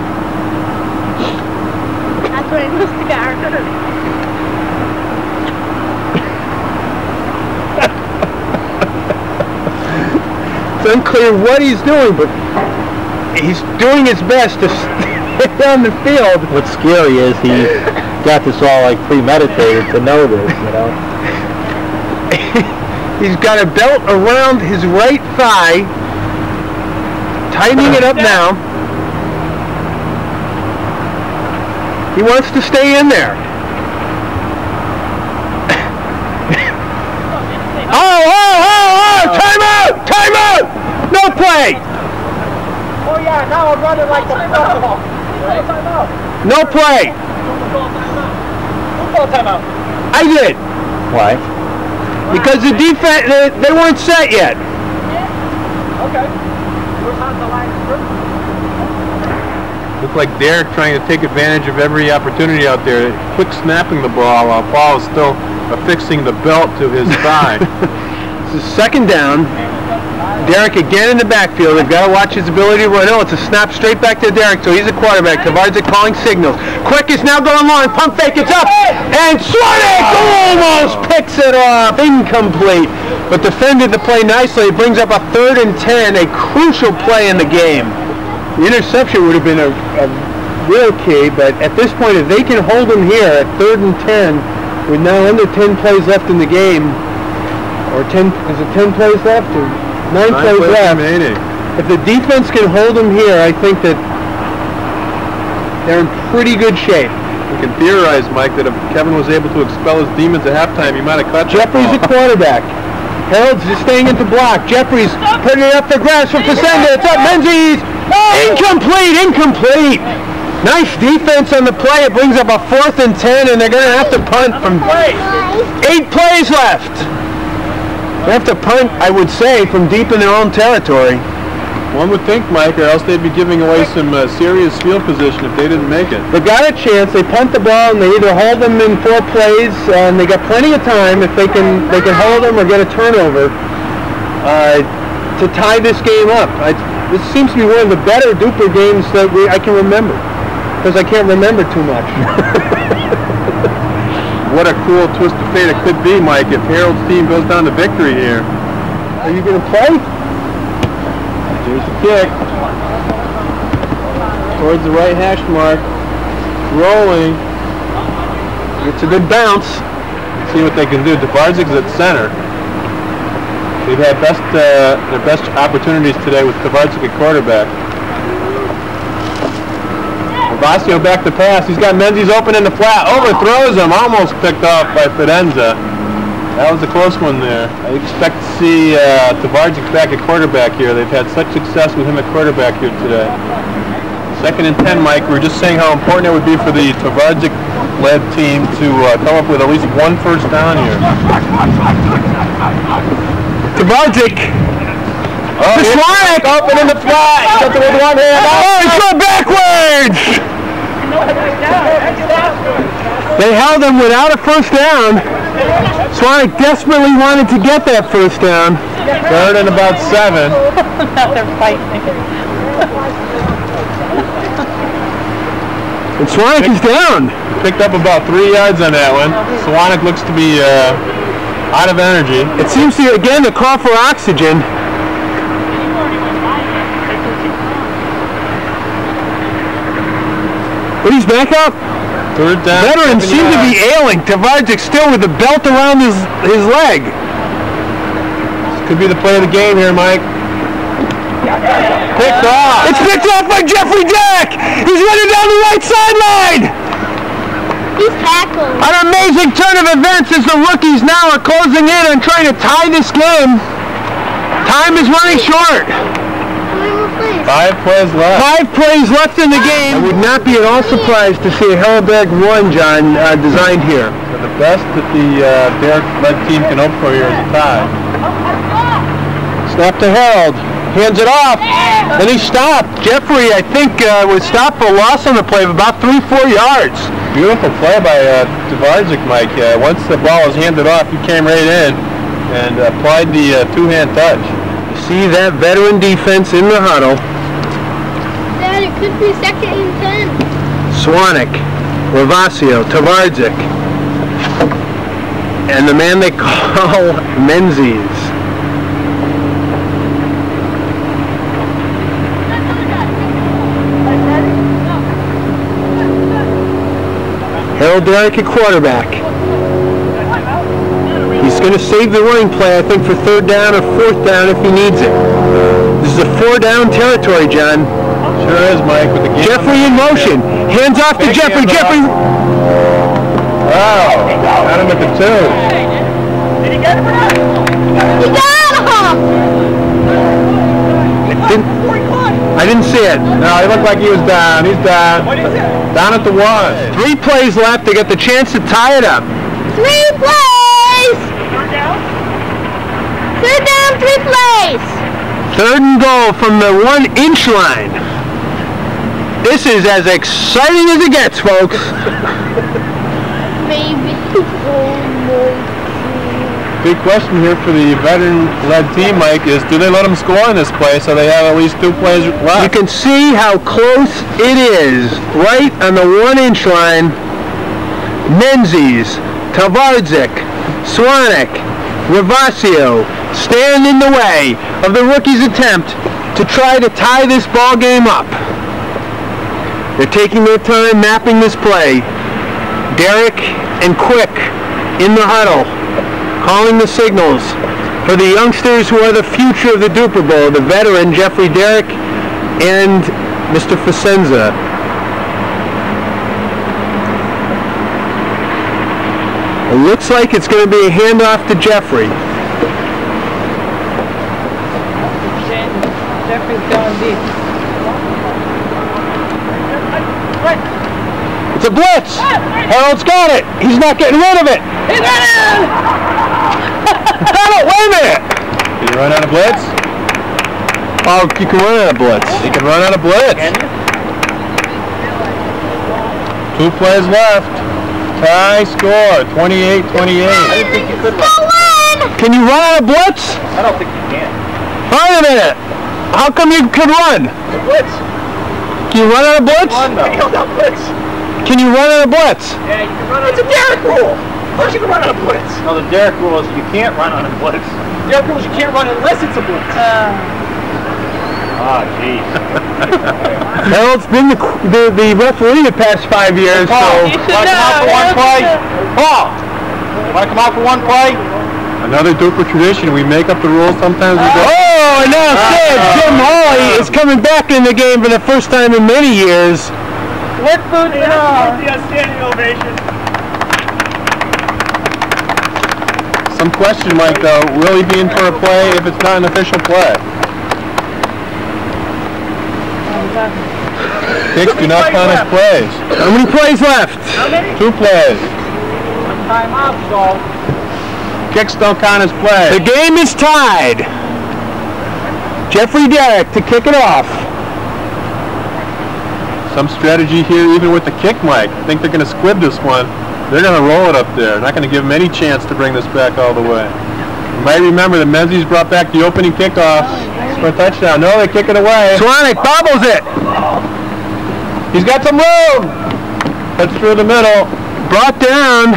That's what it was to Darak. It's unclear what he's doing, but he's doing his best to stay on the field. What's scary is he got this all like premeditated to know this, you know. He's got a belt around his right thigh, tightening it up now. He wants to stay in there. Oh! Time out! Time out! No play! Oh yeah, now I'm running like the football. Timeout. No play! Football timeout. I did. Why? Because the defense, they weren't set yet. Okay. We're on the line. Looked like Darak trying to take advantage of every opportunity out there. Quick snapping the ball while Paul is still affixing the belt to his thigh. This is second down. Darak again in the backfield. They've got to watch his ability to run. Oh, it's a snap straight back to Darak, so he's a quarterback. Tvardzik calling signals. Quick is now going long. Pump fake, it's up. And Cwanek almost picks it off. Incomplete. But defended the play nicely. It brings up a 3rd and 10, a crucial play in the game. The interception would have been a real key, but at this point, if they can hold him here at 3rd and 10, with now under 10 plays left in the game, or 10, is it 10 plays left? Or 9 plays left. Remaining. If the defense can hold them here, I think that they're in pretty good shape. We can theorize, Mike, that if Kevin was able to expel his demons at halftime, he might have caught Jeffrey's a quarterback. Harold's just staying into block. Jeffrey's putting it up for grabs for Fidanza. It's up. Menzies. Incomplete. Incomplete. Nice defense on the play. It brings up a 4th and 10, and they're going to have to punt from 8 plays left. They have to punt, I would say, from deep in their own territory. One would think, Mike, or else they'd be giving away some serious field position if they didn't make it. They got a chance. They punt the ball, and they either hold them in 4 plays, and they got plenty of time if they can hold them or get a turnover to tie this game up. This seems to be one of the better Dupor games that I can remember, because I can't remember too much. What a cool twist of fate it could be, Mike, if Harold's team goes down to victory here. Are you going to play? Here's the kick. Towards the right hash mark. Rolling. It's a good bounce. See what they can do. Tvardzik is at center. They've had their best opportunities today with Tvardzik at quarterback. Rovasio back to pass. He's got Menzies open in the flat. Overthrows him. Almost picked off by Fidanza. That was a close one there. I expect to see Tvardzik back at quarterback here. They've had such success with him at quarterback here today. 2nd and 10, Mike. We were just saying how important it would be for the Tvardzik-led team to come up with at least 1 first down here. Tvardzik. Oh, Cwanek open in the flat. He's got the with one hand. Oh, he's going backwards. They held him without a first down. Cwanek desperately wanted to get that first down. 3rd and about 7. Now they're fighting. And Cwanek is down. Picked up about 3 yards on that one. Cwanek looks to be out of energy. It seems to, again, the call for oxygen. But he's back up. 3rd down. Veterans seem to be ailing. Tvardzik still with the belt around his leg. This could be the play of the game here, Mike. Picked off. It's picked off by Jeffrey Darak. He's running down the right sideline. He's tackled. An amazing turn of events as the rookies now are closing in and trying to tie this game. Time is running short. 5 plays left. 5 plays left in the game. I would not be at all surprised to see a Helleberg 1, John, designed here. So the best that the Darak-led team can hope for here is a tie. Snap to Harold. Hands it off. And he stopped. Jeffrey, I think, was stopped for a loss on the play of about 3-4 yards. Beautiful play by Tvardzik, Mike. Once the ball was handed off, he came right in and applied the two-hand touch. You see that veteran defense in the huddle. Dad, it could be 2nd and 10. Cwanek, Rovasio, Tvardzik, and the man they call Menzies. Harold Darak at quarterback. He's going to save the running play, I think, for 3rd down or 4th down if he needs it. This is a 4-down territory, John. Sure is, Mike. With the game Jeffrey in motion. Hands off to Jeffrey. Jeffrey. Wow. Got him at the 2. Did he get him or not? He got him! I didn't see it. No, he looked like he was down. He's down. What is it? Down at the 1. 3 plays left. They get the chance to tie it up. 3 plays! 3rd down? 3rd down, 3 plays! 3rd and goal from the 1-inch line. This is as exciting as it gets, folks. Maybe. Big question here for the veteran-led team, Mike, is do they let them score in this play so they have at least 2 plays left? You can see how close it is. Right on the 1-inch line. Menzies, Tvardzik, Cwanek, Rovasio stand in the way of the rookie's attempt to try to tie this ball game up. They're taking their time mapping this play. Darak and Quick in the huddle, calling the signals for the youngsters who are the future of the Dupor Bowl, the veteran Jeffrey Darak and Mr. Fidanza. It looks like it's going to be a handoff to Jeffrey. Jeffrey's going deep. It's a blitz! Harold's got it! He's not getting rid of it! He's running! Got it! Wait a minute! Can you run out of blitz? Oh, you can run out of blitz. You can run out of blitz. 2 plays left. Tie score, 28-28. I didn't think you could run. Can you run out of blitz? I don't think you can. Wait a minute! How come you could run? The blitz. Can you run out of blitz? Hang on, blitz. Can you run out of blitz? Yeah, you can run out of blitz. It's a Darak rule. Of course you can run out of blitz. No, the Darak rule is you can't run on a blitz. Darak rule is you can't run unless it's a blitz. Ah, jeez. Harold's been the referee the past 5 years, so... Want to come out for one play? Paul! Want to come out for one play? Another Dupor tradition. We make up the rules sometimes. We go. Oh, and now Jim Hawley is coming back in the game for the first time in many years. What food is The outstanding ovation. Some question, Mike, though. Will he be in for a play if it's not an official play? Kicks do not count as plays. How many plays left? How many? 2 plays. time out, so Kicks don't count as plays. The game is tied. Jeffrey Darak to kick it off. Some strategy here, even with the kick, Mike. I think they're going to squib this one. They're going to roll it up there. Not going to give them any chance to bring this back all the way. You might remember that Menzies brought back the opening kickoff for a touchdown. No, they kick it away. Cwanek bobbles it. He's got some room. Cuts through the middle. Brought down.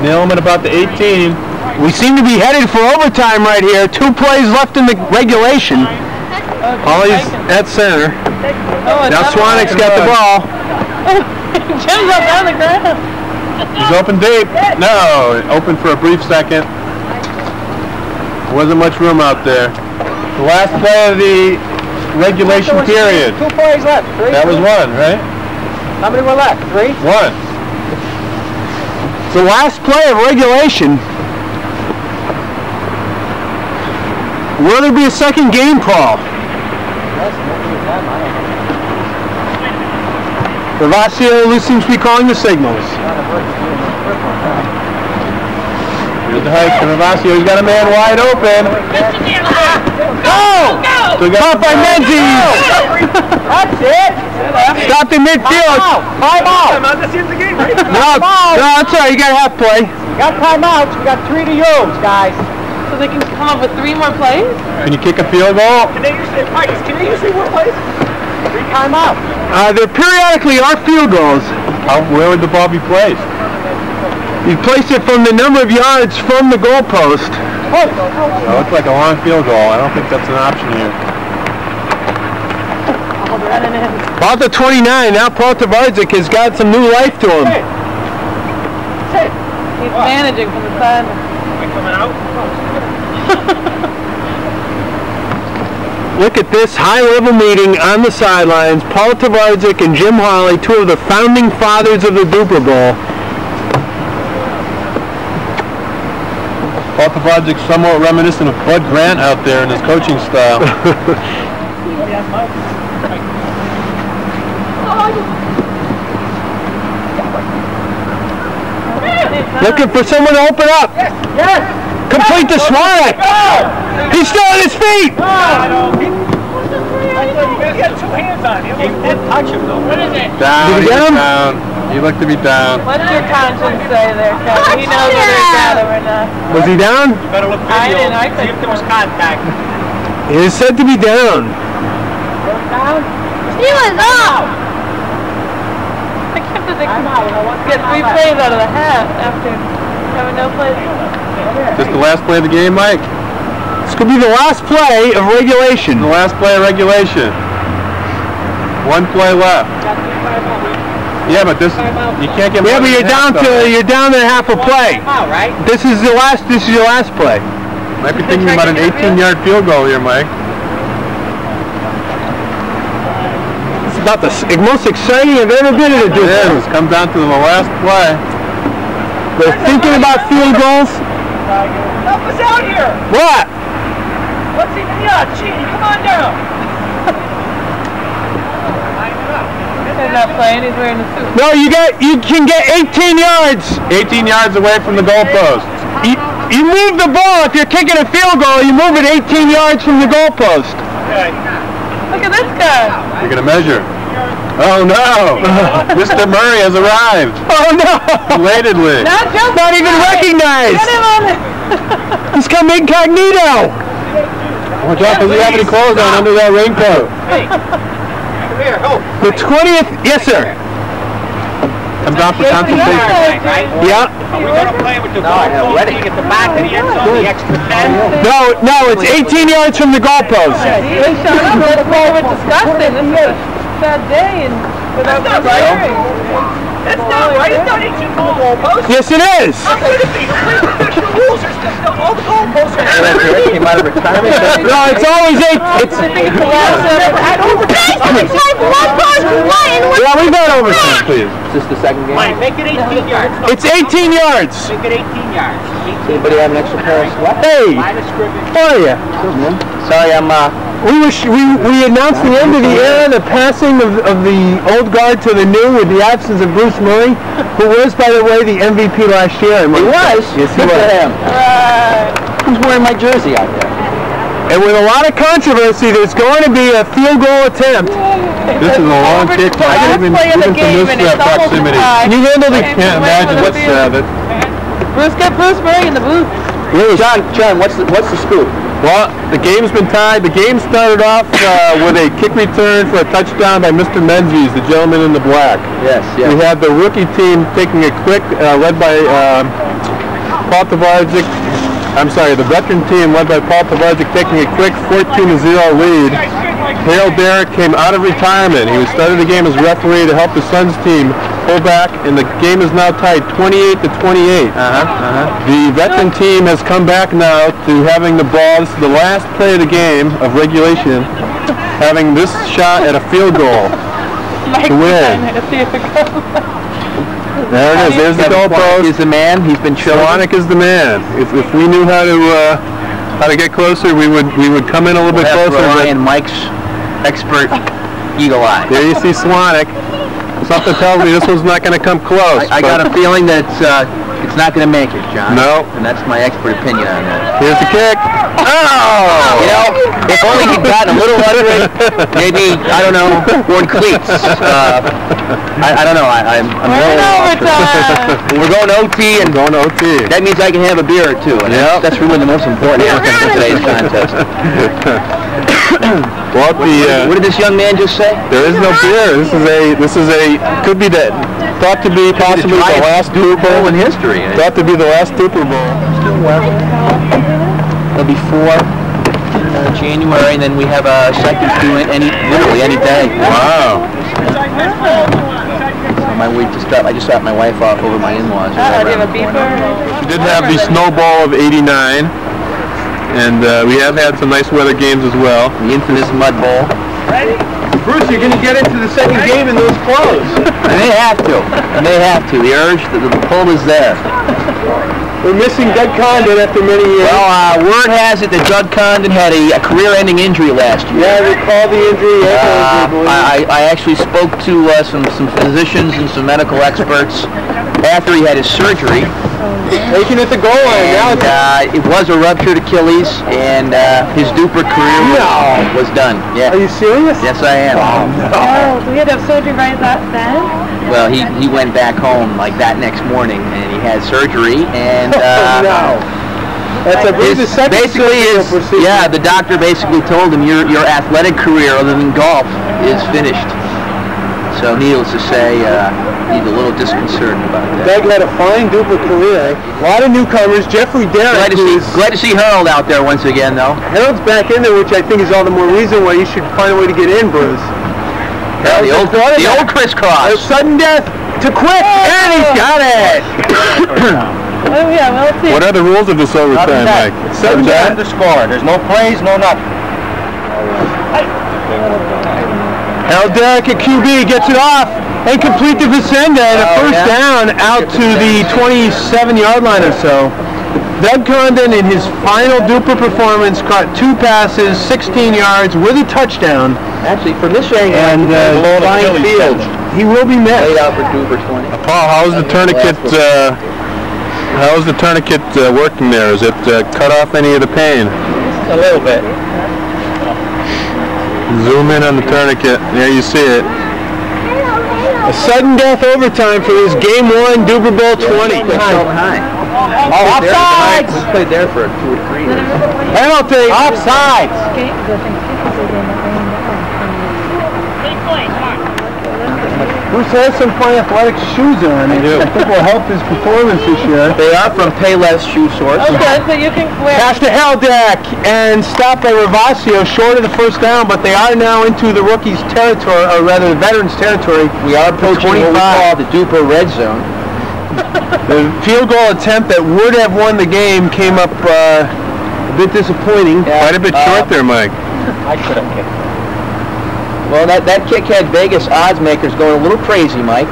Nail him at about the 18. We seem to be headed for overtime right here. 2 plays left in the regulation. Hawley's at center. Now Cwanek's got the ball. Jim's up on the ground. He's open deep. No, open for a brief second. There wasn't much room out there. The last play of the regulation period. 2 plays left. 3. That was 1, right? How many were left? 3? 1. The last play of regulation. Will there be a second game call? Rovasio seems to be calling the signals. Here's the hike to Rovasio. He's got a man wide open. Go! So got by Menzies. That's it. Stopped in midfield. Time out. That's the end of the game, right? No, that's all right. You got half play. We got timeouts. We got 3 to use, guys. So they can come up with 3 more plays? Can you kick a field goal? Can they use 3 more plays? 3 timeouts. There periodically are field goals. Where would the ball be placed? You place it from the number of yards from the goalpost. That looks like a long field goal. I don't think that's an option here. About the 29. Now Tvardzik has got some new life to him. He's managing from the side. Am I coming out? Look at this high-level meeting on the sidelines. Tvardzik and Jim Hawley, 2 of the founding fathers of the Dupor Bowl. Tvardzik somewhat reminiscent of Bud Grant out there in his coaching style. Looking for someone to open up. Yes. Complete to Cwanek. He's still on his feet. He got 2 hands on him. He didn't touch him though. What is it? Down. Down. You look to be down. What's your conscience say there, Kevin? He knows whether he's got him or not. Was he down? You better look video. See if there was contact. He is said to be down. He was up. I can't believe they can get 3 plays out of the half after having no plays. Is this the last play of the game, Mike? This could be the last play of regulation. The last play of regulation. 1 play left. Yeah, but this you can't get. Yeah, but you're down to half a play. Right? This is your last play. Might be thinking about an 18-yard field goal here, Mike. It's about the most exciting I've ever been in a Dupor. It is. Come down to the last play. They're thinking about field goals. Help us out here. What? What's he? Yeah, gee, come on down. He's not playing, he's wearing a suit. No, you can get 18 yards. 18 yards away from the goalpost. You move the ball. If you're kicking a field goal, you move it 18 yards from the goalpost. Okay. Look at this guy. You're going to measure. Oh no! Mr. Murray has arrived. Oh no! Belatedly. Not even recognized. Get him on it. He's come incognito. Watch out, does he have any clothes on under that raincoat? Hey. Come here, go. The 20th, yes sir. Comes down for consultation. Right? Yeah. Are we going to play with the goalpost? Ready to get the back of the end zone, the extra 10? No, it's 18 yards from the goalpost. They showed up, let's play with disgusting. This is a bad day and without preparing. That's not right. It's not 18 from the goalpost. Yes it is. How could it be? Professional rules are still, all the goalposts are Came out of retirement. No, it's always 8. It's had overtime. yeah, we've had overtime, please. Is this the second game? Fine, make it 18 yards. It's 18 yards. Make it 18 yards. Anybody have an extra pair of sweats? Hey, Line of scrimmage. how are you? Sorry, I'm We announced the end of the era, the passing of the old guard to the new with the absence of Bruce Murray, who was, by the way, the MVP last year. He was? Yes, he Good was. for him. Who's wearing my jersey out there? And with a lot of controversy, there's going to be a field goal attempt. This is a long kick. I didn't even from this proximity. You handled it. Can't imagine what's that. Bruce, get Bruce Murray in the booth. John, what's the scoop? Well, the game's been tied. The game started off with a kick return for a touchdown by Mr. Menzies, the gentleman in the black. Yes. We had the rookie team taking a quick, led by Tvardzik. I'm sorry, the veteran team led by Tvardzik taking a quick 14-0 lead. Darak came out of retirement. He was starting the game as referee to help the Suns team pull back, and the game is now tied 28-28. The veteran team has come back now to having the ball. This is the last play of the game of regulation, having this shot at a field goal to win. There it is. There's the goalpost. He's the man. He's been chosen. Cwanek is the man. If we knew how to get closer, we would come in a little bit closer. Rely on Mike's expert eagle eye. There you see Cwanek. Something tells me this one's not going to come close. I got a feeling that it's not going to make it, John. No. And that's my expert opinion on that. Here's the kick. Oh! You know, if only he'd gotten a little under it, maybe, I don't know, worn cleats. I don't know. I'm We're going OT, and going OT. that means I can have a beer or two. And that's really the most important aspect of today's contest. Well, What did this young man just say? there is no beer. This is a could be thought to be possibly the last Dupor Bowl in history. Thought to be the last Dupor Bowl. There'll be 4 in January, and then we have a second due literally any day. Wow. I just dropped my wife off over my in-laws. Do you have a beeper? We did have the snowball of '89, and we have had some nice weather games as well. The infamous mud bowl. Bruce, you're going to get into the second game in those clothes. And they have to. The urge, the pull is there. We're missing Doug Condon after many years. Well, word has it that Doug Condon had a career-ending injury last year. Yeah, I recall the injury. I actually spoke to some physicians and some medical experts after he had his surgery. Taking at the goal line. And, it was a ruptured Achilles, and his Dupor career was done. Yeah. Are you serious? Yes, I am. Oh, so we had to have surgery right then? Well, he went back home like that next morning, and he had surgery, and That's the second the doctor basically told him your athletic career other than golf is finished. So needless to say, he's a little disconcerted about that. Doug had a fine Dupor career. A lot of newcomers. Jeffrey Darak. Glad to see Harold out there once again, though. Harold's back in there, which I think is all the more reason why you should find a way to get in, Bruce. Yeah, the old crisscross. Sudden death to quick, and he's got it. Oh yeah, well, let's see. What are the rules of this overtime, Mike? Sudden death to score. There's no plays, no nothing. Harold Darak at QB gets it off and complete to Fidanza, and a first down out to the 27-yard line or so. Doug Condon, in his final Dupor performance, caught 2 passes, 16 yards with a touchdown. Actually, from this angle, and Lafayette Field. He will be missed. Laid out for Dupor 20. Paul, how's the tourniquet? How's the tourniquet working there? Is it cut off any of the pain? A little bit. Zoom in on the tourniquet. There you see it. A sudden death overtime for this Game 1 Dupor Bowl 20. Offside! We played there for 2 or 3 years. Penalty! Offside! Bruce has some fine athletic shoes on. I think will help his performance this year. They are from Payless Shoe Source. Okay, so you can wear. Pass to Darak and stopped by Rovasio short of the first down, but they are now into the rookies' territory, or rather the veterans' territory. We are approaching what we call the Dupor red zone. The field goal attempt that would have won the game came up a bit disappointing. Quite a bit short there, Mike. I could have kicked. Well, that kick had Vegas odds makers going a little crazy, Mike.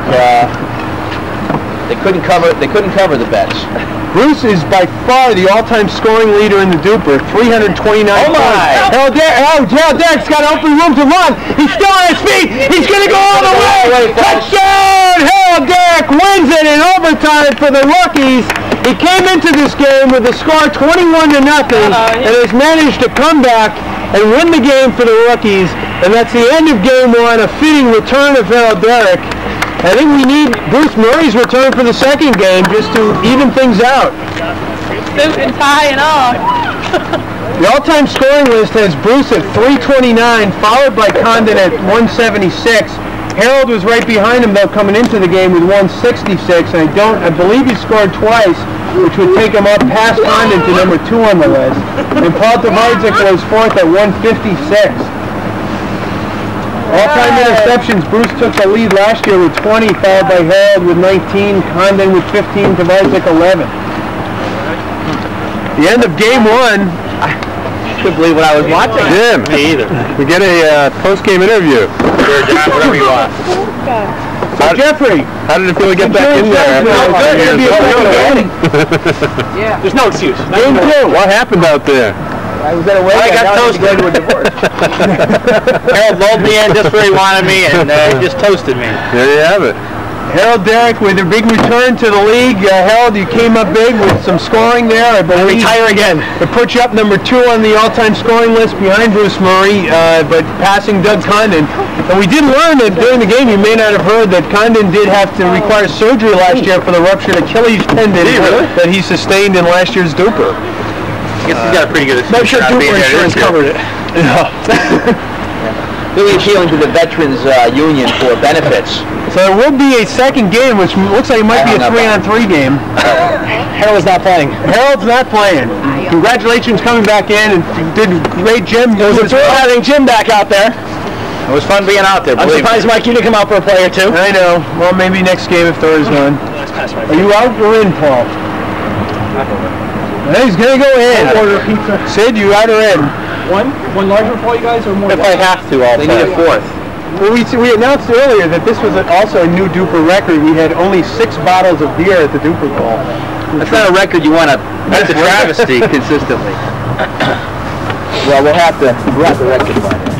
They couldn't cover the bets. Bruce is by far the all-time scoring leader in the Dupor, 329 points. Harold Darak's got open room to run. He's still on his feet. He's going to go all the way. Touchdown! Harold Darak wins it in overtime for the rookies. He came into this game with a score 21-0 and has managed to come back and win the game for the rookies. And that's the end of Game 1, a fitting return of Harold Darak. I think we need Bruce Murray's return for the second game just to even things out. Suit and tie and all. The all-time scoring list has Bruce at 329, followed by Condon at 176. Harold was right behind him, though, coming into the game with 166, and I believe he scored twice, which would take him up past Condon to number 2 on the list. And Paul Tvardzik was 4th at 156. All-time interceptions, Bruce took the lead last year with 20, followed by Harold with 19, Condon with 15, Tvardzik 11. The end of Game 1. I couldn't believe what I was watching. Jim, me either. We get a post-game interview. Sure, John, whatever you want. Jeffrey, how did it feel to get back in there? Yeah. There's no excuse. Game 2. What happened out there? I was at a wedding. I got toasted. toasted. To a divorce. Harold lulled me in just where he wanted me, and he just toasted me. There you have it. Harold Darak with a big return to the league. Harold, you came up big with some scoring there. I believe. Retire again. It put you up number 2 on the all-time scoring list behind Bruce Murray, but passing Doug Condon. And we did learn that during the game, you may not have heard that Condon did have to require surgery last year for the ruptured Achilles tendon that he sustained in last yeyear's Dupor. I guess he's got a pretty good excuse. I'm sure Dupor insurance covered it. Really appealing to the Veterans Union for benefits. So there will be a second game, which looks like it might be a 3-on-3 game. Harold's not playing. Harold's not playing. Congratulations coming back in, and did great, Jim. It was a thrill having Jim back out there. It was fun being out there. I'm surprised, Mike, you didn't come out for a play or two. I know. Well, maybe next game if there is one. Are you out or in, Paul? He's going to go in. Order pizza. Sid, you out or in? One larger for you guys, or more? If I have to, I'll They need a fourth. Well, we announced earlier that this was also a new Dupor record. We had only 6 bottles of beer at the Dupor Bowl. That's not a record you want to. That's a travesty consistently. Well, we'll have to rectify it.